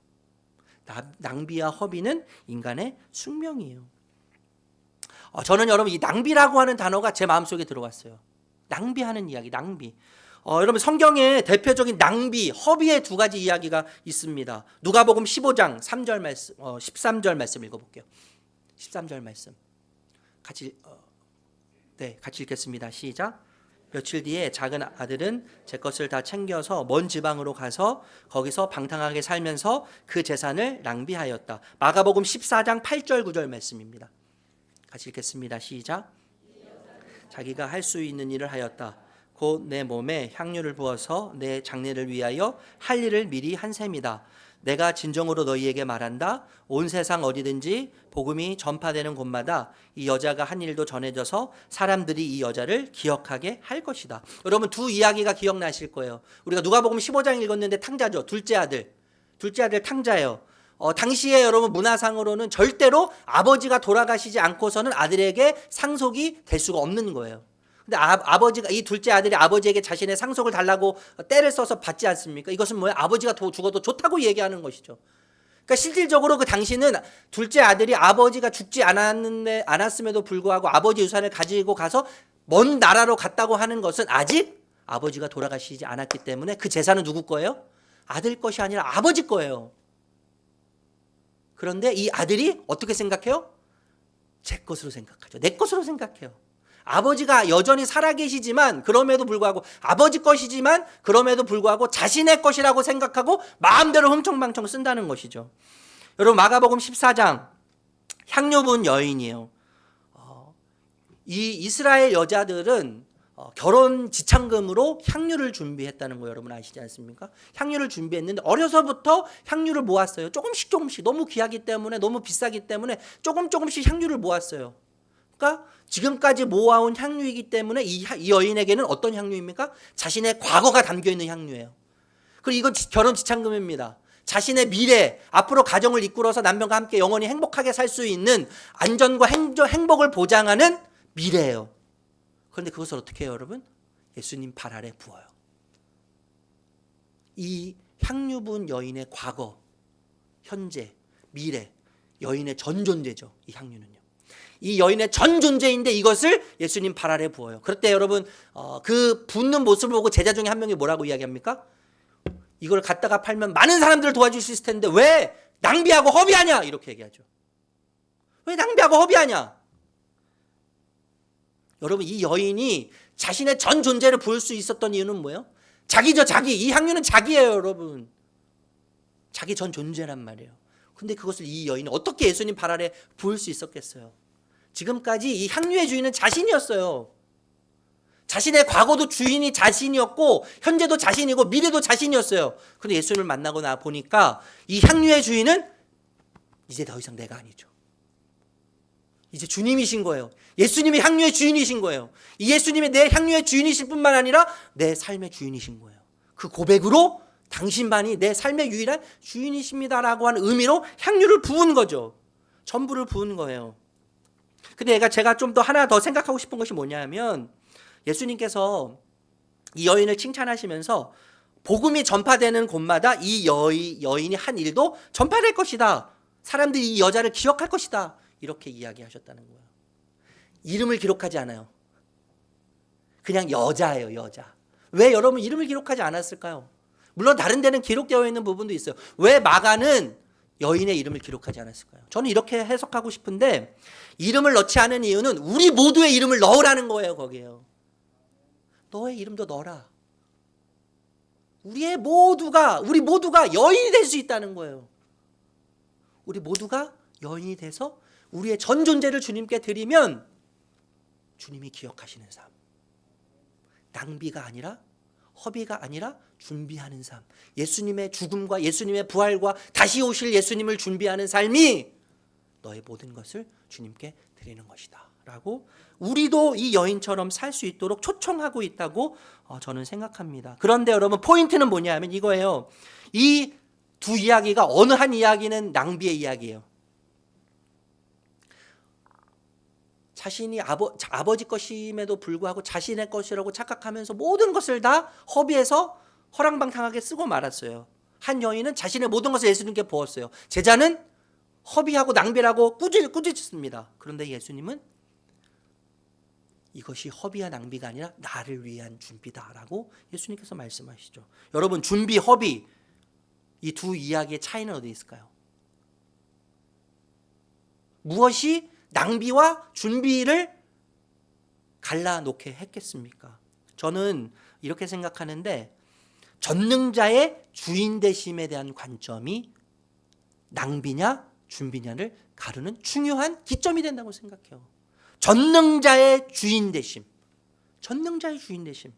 낭비와 허비는 인간의 숙명이에요. 저는 여러분 이 낭비라고 하는 단어가 제 마음속에 들어왔어요. 낭비하는 이야기, 낭비. 여러분 성경에 대표적인 낭비, 허비의 두 가지 이야기가 있습니다. 누가복음 15장 3절 말씀, 13절 말씀 읽어볼게요. 13절 말씀. 같이 읽겠습니다. 시작. 며칠 뒤에 작은 아들은 제 것을 다 챙겨서 먼 지방으로 가서 거기서 방탕하게 살면서 그 재산을 낭비하였다. 마가복음 14장 8절 9절 말씀입니다. 같이 읽겠습니다. 시작. 자기가 할 수 있는 일을 하였다. 곧 내 몸에 향유를 부어서 내 장례를 위하여 할 일을 미리 한 셈이다. 내가 진정으로 너희에게 말한다. 온 세상 어디든지 복음이 전파되는 곳마다 이 여자가 한 일도 전해져서 사람들이 이 여자를 기억하게 할 것이다. 여러분 두 이야기가 기억나실 거예요. 우리가 누가복음 15장 읽었는데 탕자죠. 둘째 아들 탕자예요. 당시에 여러분 문화상으로는 절대로 아버지가 돌아가시지 않고서는 아들에게 상속이 될 수가 없는 거예요. 근데 아버지가, 이 둘째 아들이 아버지에게 자신의 상속을 달라고 떼를 써서 받지 않습니까? 이것은 뭐예요? 아버지가 죽어도 좋다고 얘기하는 것이죠. 그러니까 실질적으로 그 당시는 둘째 아들이 아버지가 죽지 않았음에도 불구하고 아버지 유산을 가지고 가서 먼 나라로 갔다고 하는 것은 아직 아버지가 돌아가시지 않았기 때문에 그 재산은 누구 거예요? 아들 것이 아니라 아버지 거예요. 그런데 이 아들이 어떻게 생각해요? 제 것으로 생각하죠. 내 것으로 생각해요. 아버지가 여전히 살아계시지만 그럼에도 불구하고 아버지 것이지만 그럼에도 불구하고 자신의 것이라고 생각하고 마음대로 흥청망청 쓴다는 것이죠. 여러분 마가복음 14장 향유 부은 여인이에요. 이 이스라엘 여자들은 결혼 지참금으로 향유를 준비했다는 거 여러분 아시지 않습니까? 향유를 준비했는데 어려서부터 향유를 모았어요. 조금씩 너무 귀하기 때문에 너무 비싸기 때문에 조금씩 향유를 모았어요. 그러니까 지금까지 모아온 향유이기 때문에 이 여인에게는 어떤 향유입니까? 자신의 과거가 담겨있는 향유예요. 그리고 이건 결혼 지참금입니다. 자신의 미래, 앞으로 가정을 이끌어서 남편과 함께 영원히 행복하게 살 수 있는 안전과 행복을 보장하는 미래예요. 그런데 그것을 어떻게 해요, 여러분? 예수님 발 아래 부어요. 이 향유 부은 여인의 과거, 현재, 미래, 여인의 전 존재죠. 이 향유는요. 이 여인의 전 존재인데 이것을 예수님 발 아래 부어요. 그럴 때 여러분 그 붓는 모습을 보고 제자 중에 한 명이 뭐라고 이야기합니까? 이걸 갖다가 팔면 많은 사람들을 도와줄 수 있을 텐데 왜 낭비하고 허비하냐? 이렇게 얘기하죠. 왜 낭비하고 허비하냐? 여러분 이 여인이 자신의 전 존재를 부을 수 있었던 이유는 뭐예요? 자기죠, 자기. 이 향유는 자기예요, 여러분. 자기 전 존재란 말이에요. 근데 그것을 이 여인이 어떻게 예수님 발 아래 부을 수 있었겠어요? 지금까지 이 향유의 주인은 자신이었어요. 자신의 과거도 주인이 자신이었고 현재도 자신이고 미래도 자신이었어요. 그런데 예수님을 만나고 나 보니까 이 향유의 주인은 이제 더 이상 내가 아니죠. 이제 주님이신 거예요. 예수님이 향유의 주인이신 거예요. 이 예수님이 내 향유의 주인이실 뿐만 아니라 내 삶의 주인이신 거예요. 그 고백으로 당신만이 내 삶의 유일한 주인이십니다라고 하는 의미로 향유를 부은 거죠. 전부를 부은 거예요. 근데 제가 좀 더 하나 더 생각하고 싶은 것이 뭐냐면 예수님께서 이 여인을 칭찬하시면서 복음이 전파되는 곳마다 이 여인이 한 일도 전파될 것이다. 사람들이 이 여자를 기억할 것이다. 이렇게 이야기하셨다는 거예요. 이름을 기록하지 않아요. 그냥 여자예요, 여자. 왜 여러분 이름을 기록하지 않았을까요? 물론 다른 데는 기록되어 있는 부분도 있어요. 왜 마가는 여인의 이름을 기록하지 않았을까요? 저는 이렇게 해석하고 싶은데 이름을 넣지 않은 이유는 우리 모두의 이름을 넣으라는 거예요. 거기에요. 너의 이름도 넣어라. 우리 모두가 여인이 될 수 있다는 거예요. 우리 모두가 여인이 돼서 우리의 전 존재를 주님께 드리면 주님이 기억하시는 삶, 낭비가 아니라 허비가 아니라 준비하는 삶, 예수님의 죽음과 예수님의 부활과 다시 오실 예수님을 준비하는 삶이 너의 모든 것을 주님께 드리는 것이다 라고 우리도 이 여인처럼 살 수 있도록 초청하고 있다고 저는 생각합니다. 그런데 여러분, 포인트는 뭐냐면 이거예요. 이 두 이야기가 어느 한 이야기는 낭비의 이야기예요. 자신이 아버지 것임에도 불구하고 자신의 것이라고 착각하면서 모든 것을 다 허비해서 허랑방탕하게 쓰고 말았어요. 한 여인은 자신의 모든 것을 예수님께 부었어요. 제자는 허비하고 낭비라고 꾸짖습니다. 그런데 예수님은 이것이 허비와 낭비가 아니라 나를 위한 준비다라고 예수님께서 말씀하시죠. 여러분, 준비, 허비, 이 두 이야기의 차이는 어디 있을까요? 무엇이 낭비와 준비를 갈라놓게 했겠습니까? 저는 이렇게 생각하는데, 전능자의 주인 되심에 대한 관점이 낭비냐 준비냐를 가르는 중요한 기점이 된다고 생각해요. 전능자의 주인 되심, 전능자의 주인 되심.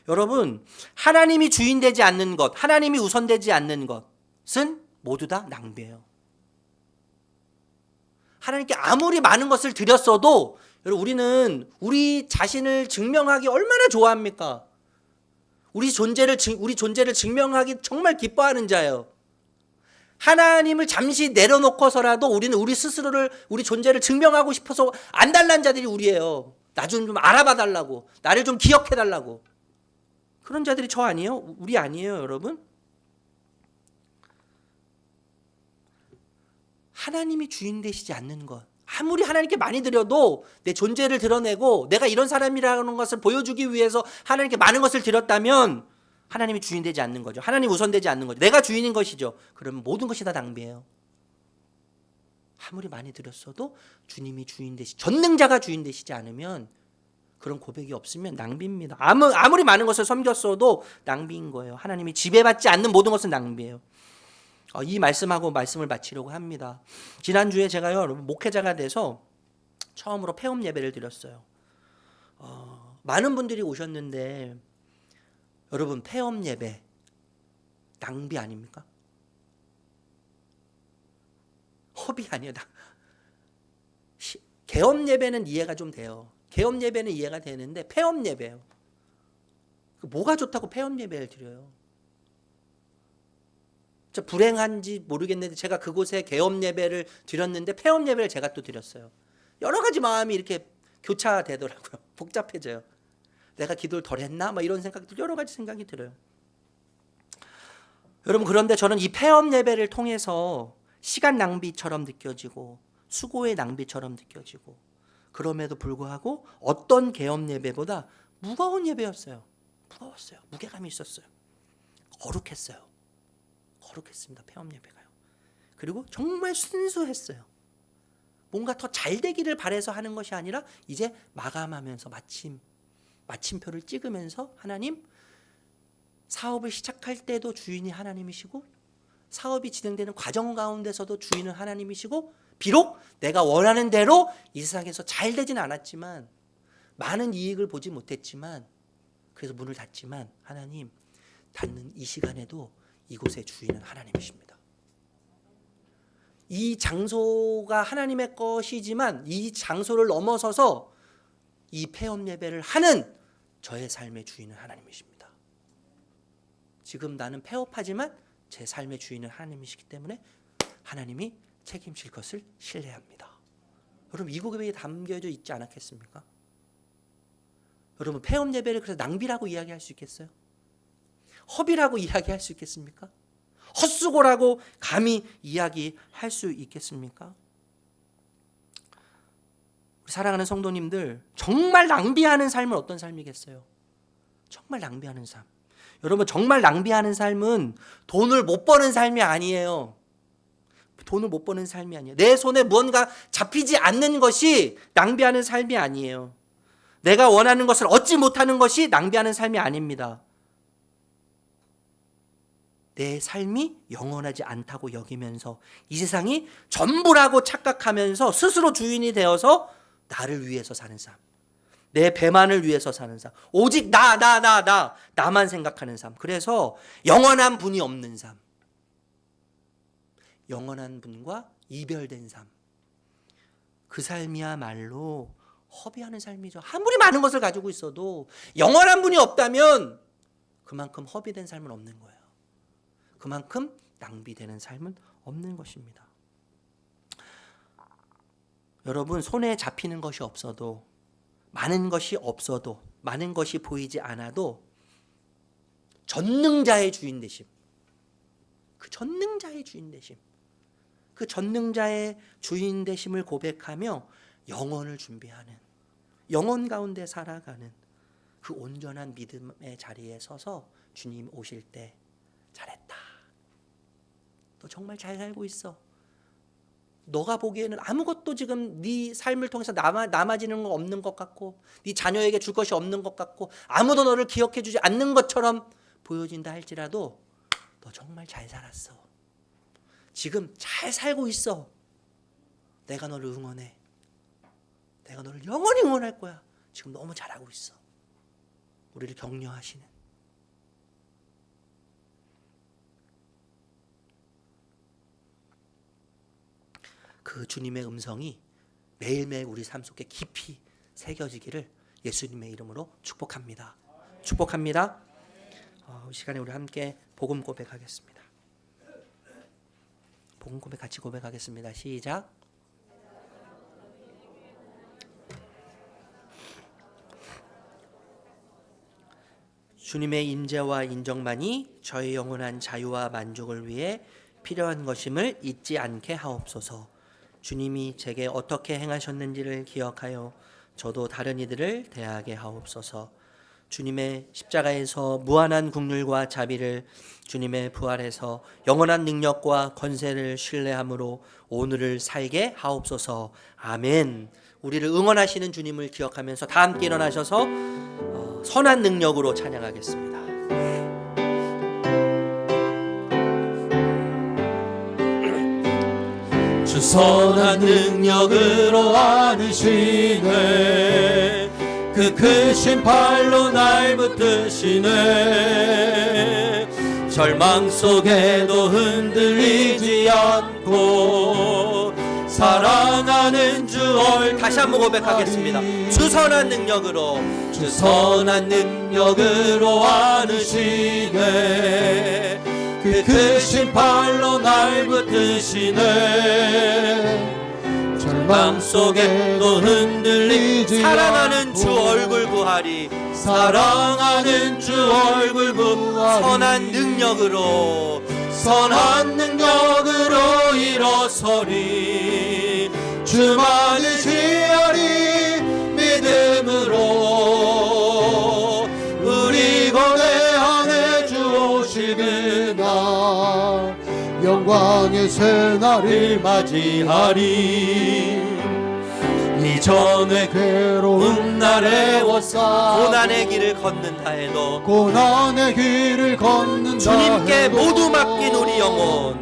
여러분, 하나님이 주인 되지 않는 것, 하나님이 우선되지 않는 것은 모두 다 낭비예요. 하나님께 아무리 많은 것을 드렸어도 여러분, 우리는 우리 자신을 증명하기 얼마나 좋아합니까? 우리 존재를 증명하기 정말 기뻐하는 자예요. 하나님을 잠시 내려놓고서라도 우리는 우리 스스로를, 우리 존재를 증명하고 싶어서 안달난 자들이 우리예요. 나 좀 알아봐 달라고, 나를 좀 기억해 달라고. 그런 자들이 저 아니에요? 우리 아니에요, 여러분? 하나님이 주인 되시지 않는 것, 아무리 하나님께 많이 드려도 내 존재를 드러내고 내가 이런 사람이라는 것을 보여주기 위해서 하나님께 많은 것을 드렸다면 하나님이 주인 되지 않는 거죠. 하나님 우선되지 않는 거죠. 내가 주인인 것이죠. 그러면 모든 것이 다 낭비예요. 아무리 많이 드렸어도 주님이 주인 전능자가 주인 되시지 않으면, 그런 고백이 없으면 낭비입니다. 아무리 많은 것을 섬겼어도 낭비인 거예요. 하나님이 지배받지 않는 모든 것은 낭비예요. 이 말씀하고 말씀을 마치려고 합니다. 지난주에 제가요, 목회자가 돼서 처음으로 폐업 예배를 드렸어요. 많은 분들이 오셨는데, 여러분, 폐업 예배 낭비 아닙니까? 허비 아니에요. 개업 예배는 이해가 좀 돼요. 개업 예배는 이해가 되는데 폐업 예배예요. 뭐가 좋다고 폐업 예배를 드려요? 불행한지 모르겠는데 제가 그곳에 개업 예배를 드렸는데 폐업 예배를 제가 또 드렸어요. 여러 가지 마음이 이렇게 교차되더라고요. 복잡해져요. 내가 기도를 덜 했나? 이런 생각들, 여러 가지 생각이 들어요. 여러분, 그런데 저는 이 폐업 예배를 통해서 시간 낭비처럼 느껴지고 수고의 낭비처럼 느껴지고, 그럼에도 불구하고 어떤 개업 예배보다 무거운 예배였어요. 무거웠어요. 무게감이 있었어요. 거룩했어요. 거룩했습니다. 폐업 예배가요. 그리고 정말 순수했어요. 뭔가 더 잘 되기를 바라서 하는 것이 아니라 이제 마감하면서 마침표를 찍으면서, 하나님, 사업을 시작할 때도 주인이 하나님이시고 사업이 진행되는 과정 가운데서도 주인은 하나님이시고, 비록 내가 원하는 대로 이 세상에서 잘 되진 않았지만, 많은 이익을 보지 못했지만, 그래서 문을 닫지만, 하나님, 닫는 이 시간에도 이곳의 주인은 하나님이십니다. 이 장소가 하나님의 것이지만 이 장소를 넘어서서 이 폐업 예배를 하는 저의 삶의 주인은 하나님이십니다. 지금 나는 폐업하지만 제 삶의 주인은 하나님이시기 때문에 하나님이 책임질 것을 신뢰합니다. 여러분, 이 고백에 담겨져 있지 않았겠습니까? 여러분, 폐업 예배를 그래서 낭비라고 이야기할 수 있겠어요? 허비라고 이야기할 수 있겠습니까? 헛수고라고 감히 이야기할 수 있겠습니까? 우리 사랑하는 성도님들, 정말 낭비하는 삶은 어떤 삶이겠어요? 정말 낭비하는 삶. 여러분, 정말 낭비하는 삶은 돈을 못 버는 삶이 아니에요. 돈을 못 버는 삶이 아니에요. 내 손에 무언가 잡히지 않는 것이 낭비하는 삶이 아니에요. 내가 원하는 것을 얻지 못하는 것이 낭비하는 삶이 아닙니다. 내 삶이 영원하지 않다고 여기면서 이 세상이 전부라고 착각하면서 스스로 주인이 되어서 나를 위해서 사는 삶, 내 배만을 위해서 사는 삶, 오직 나만 생각하는 삶. 그래서 영원한 분이 없는 삶, 영원한 분과 이별된 삶, 그 삶이야말로 허비하는 삶이죠. 아무리 많은 것을 가지고 있어도 영원한 분이 없다면 그만큼 허비된 삶은 없는 거예요. 그만큼 낭비되는 삶은 없는 것입니다. 여러분, 손에 잡히는 것이 없어도, 많은 것이 없어도, 많은 것이 보이지 않아도 전능자의 주인 되심, 그 전능자의 주인 되심, 그 전능자의 주인 되심을 고백하며 영혼을 준비하는, 영혼 가운데 살아가는 그 온전한 믿음의 자리에 서서 주님 오실 때 잘했다, 너 정말 잘 살고 있어, 너가 보기에는 아무것도 지금 네 삶을 통해서 남아지는 거 없는 것 같고, 네 자녀에게 줄 것이 없는 것 같고, 아무도 너를 기억해 주지 않는 것처럼 보여진다 할지라도 너 정말 잘 살았어, 지금 잘 살고 있어, 내가 너를 응원해, 내가 너를 영원히 응원할 거야, 지금 너무 잘하고 있어. 우리를 격려하시는, 그 주님의 음성이 매일매일 우리 삶 속에 깊이 새겨지기를 예수님의 이름으로 축복합니다. 축복합니다. 이 시간에 우리 함께 복음 고백하겠습니다. 복음 고백 같이 고백하겠습니다. 시작. 주님의 임재와 인정만이 저의 영원한 자유와 만족을 위해 필요한 것임을 잊지 않게 하옵소서. 주님이 제게 어떻게 행하셨는지를 기억하여 저도 다른 이들을 대하게 하옵소서. 주님의 십자가에서 무한한 긍휼과 자비를, 주님의 부활에서 영원한 능력과 권세를 신뢰함으로 오늘을 살게 하옵소서. 아멘. 우리를 응원하시는 주님을 기억하면서 다 함께 일어나셔서 선한 능력으로 찬양하겠습니다. 주 선한 능력으로 안으시네, 그 크신 팔로 날 붙드시네. 절망 속에도 흔들리지 않고 사랑하는 주 다시 한번 고백하겠습니다. 주 선한 능력으로, 주 선한 능력으로 안으시네, 그 크신 팔로 날 붙드시네. 절망 속에도 흔들리지 사랑하는 주 않고 얼굴 구하리, 사랑하는 주 얼굴 구하리. 선한 능력으로, 선한 능력으로 일어서리. 주만을 지하리 믿음으로. 우리 고대하네 주 오실 그날 영광의 새날을 맞이하리. 이전에 괴로운 날에 워싸 고난의 길을 걷는다 해도, 고난의 길을 걷는다 주님께 해도 모두 맡긴 우리 영혼,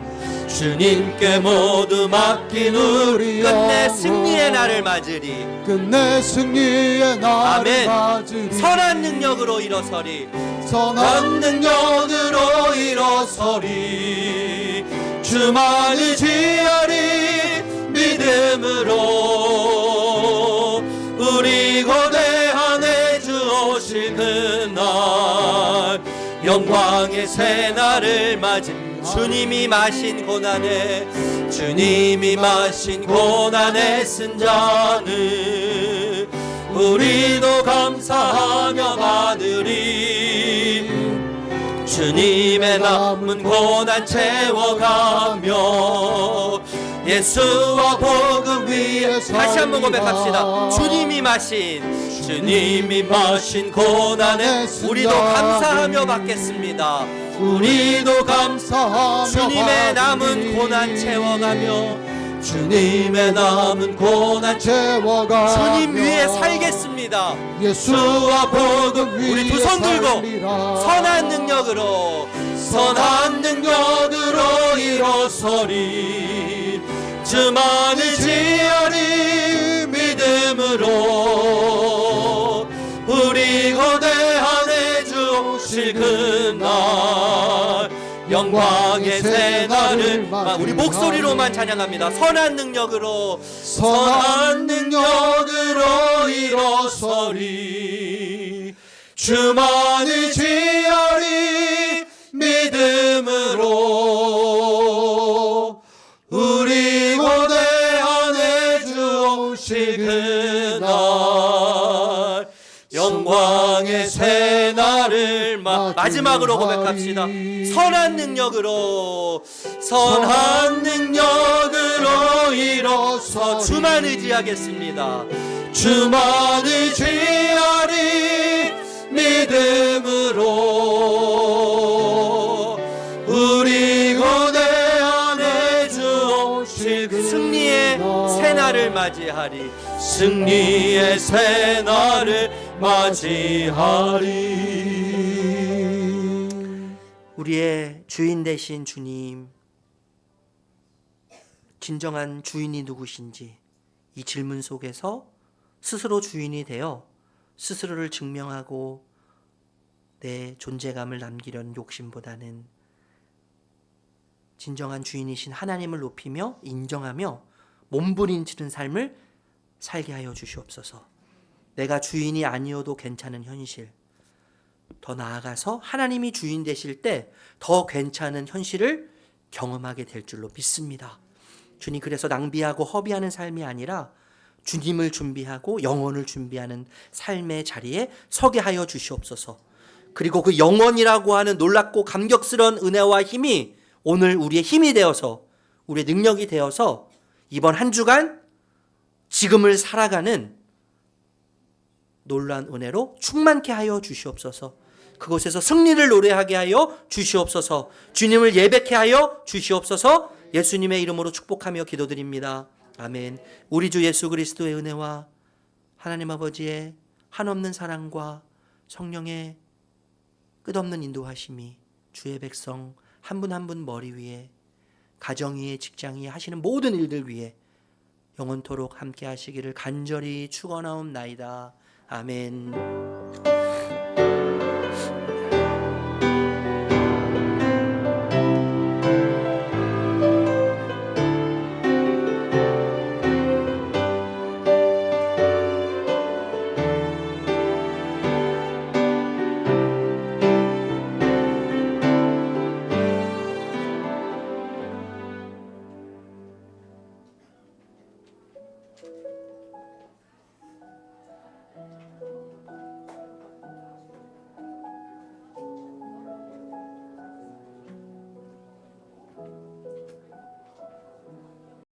주님께 모두 맡긴 우리 끝내 영혼. 승리의 날을 맞으리. 끝내 승리의 날을 아멘. 맞으리. 선한 능력으로 일어서리. 선한 능력으로 일어서리. 주만을 지하리 믿음으로. 우리 거대한 주 오실 그날 영광의 새날을 맞은 주님이 마신 고난에, 주님이 마신 고난에 쓴 잔을 우리도 감사하며 받으리. 주님의 남은 고난 채워가며 예수와 복음 위에 다시 한번 고백합시다. 주님이 마신 고난에 우리도 감사하며 받겠습니다. 우리도 감사하며 주님의 남은 받으리. 고난 채워가며, 주님의 남은 고난 채워가며 주님 위에 살겠습니다. 예수와 복음 위에 우리 두 손 들고 살리라. 선한 능력으로, 선한 능력으로 일어서리. 주만을 지하리 믿음으로. 우리 거대한 주 오실 그날 영광의 새날을 우리 목소리로만 찬양합니다. 선한 능력으로 선한 능력으로 일어서리. 주만을 지하리 믿음으로. 우리 고대한 주 오실 그날 영광의 새날을 마지막으로 고백합시다. 선한 능력으로 선한 능력으로 일어서 주만 의지하겠습니다. 주만 의지하리 믿음으로. 우리 고대한 주 오실 승리의 새날을 맞이하리. 승리의 새날을 맞이하리. 우리의 주인 되신 주님, 진정한 주인이 누구신지 이 질문 속에서 스스로 주인이 되어 스스로를 증명하고 내 존재감을 남기려는 욕심보다는 진정한 주인이신 하나님을 높이며 인정하며 몸부림치는 삶을 살게 하여 주시옵소서. 내가 주인이 아니어도 괜찮은 현실, 더 나아가서 하나님이 주인 되실 때 더 괜찮은 현실을 경험하게 될 줄로 믿습니다. 주님, 그래서 낭비하고 허비하는 삶이 아니라 주님을 준비하고 영원을 준비하는 삶의 자리에 서게 하여 주시옵소서. 그리고 그 영원이라고 하는 놀랍고 감격스러운 은혜와 힘이 오늘 우리의 힘이 되어서, 우리의 능력이 되어서 이번 한 주간 지금을 살아가는 놀라운 은혜로 충만케 하여 주시옵소서. 그곳에서 승리를 노래하게 하여 주시옵소서. 주님을 예배케 하여 주시옵소서. 예수님의 이름으로 축복하며 기도드립니다. 아멘. 우리 주 예수 그리스도의 은혜와 하나님 아버지의 한없는 사랑과 성령의 끝없는 인도하심이 주의 백성 한 분 한 분 머리 위에, 가정 위에, 직장 위에 하시는 모든 일들 위에 영원토록 함께 하시기를 간절히 축원하옵나이다. 아멘.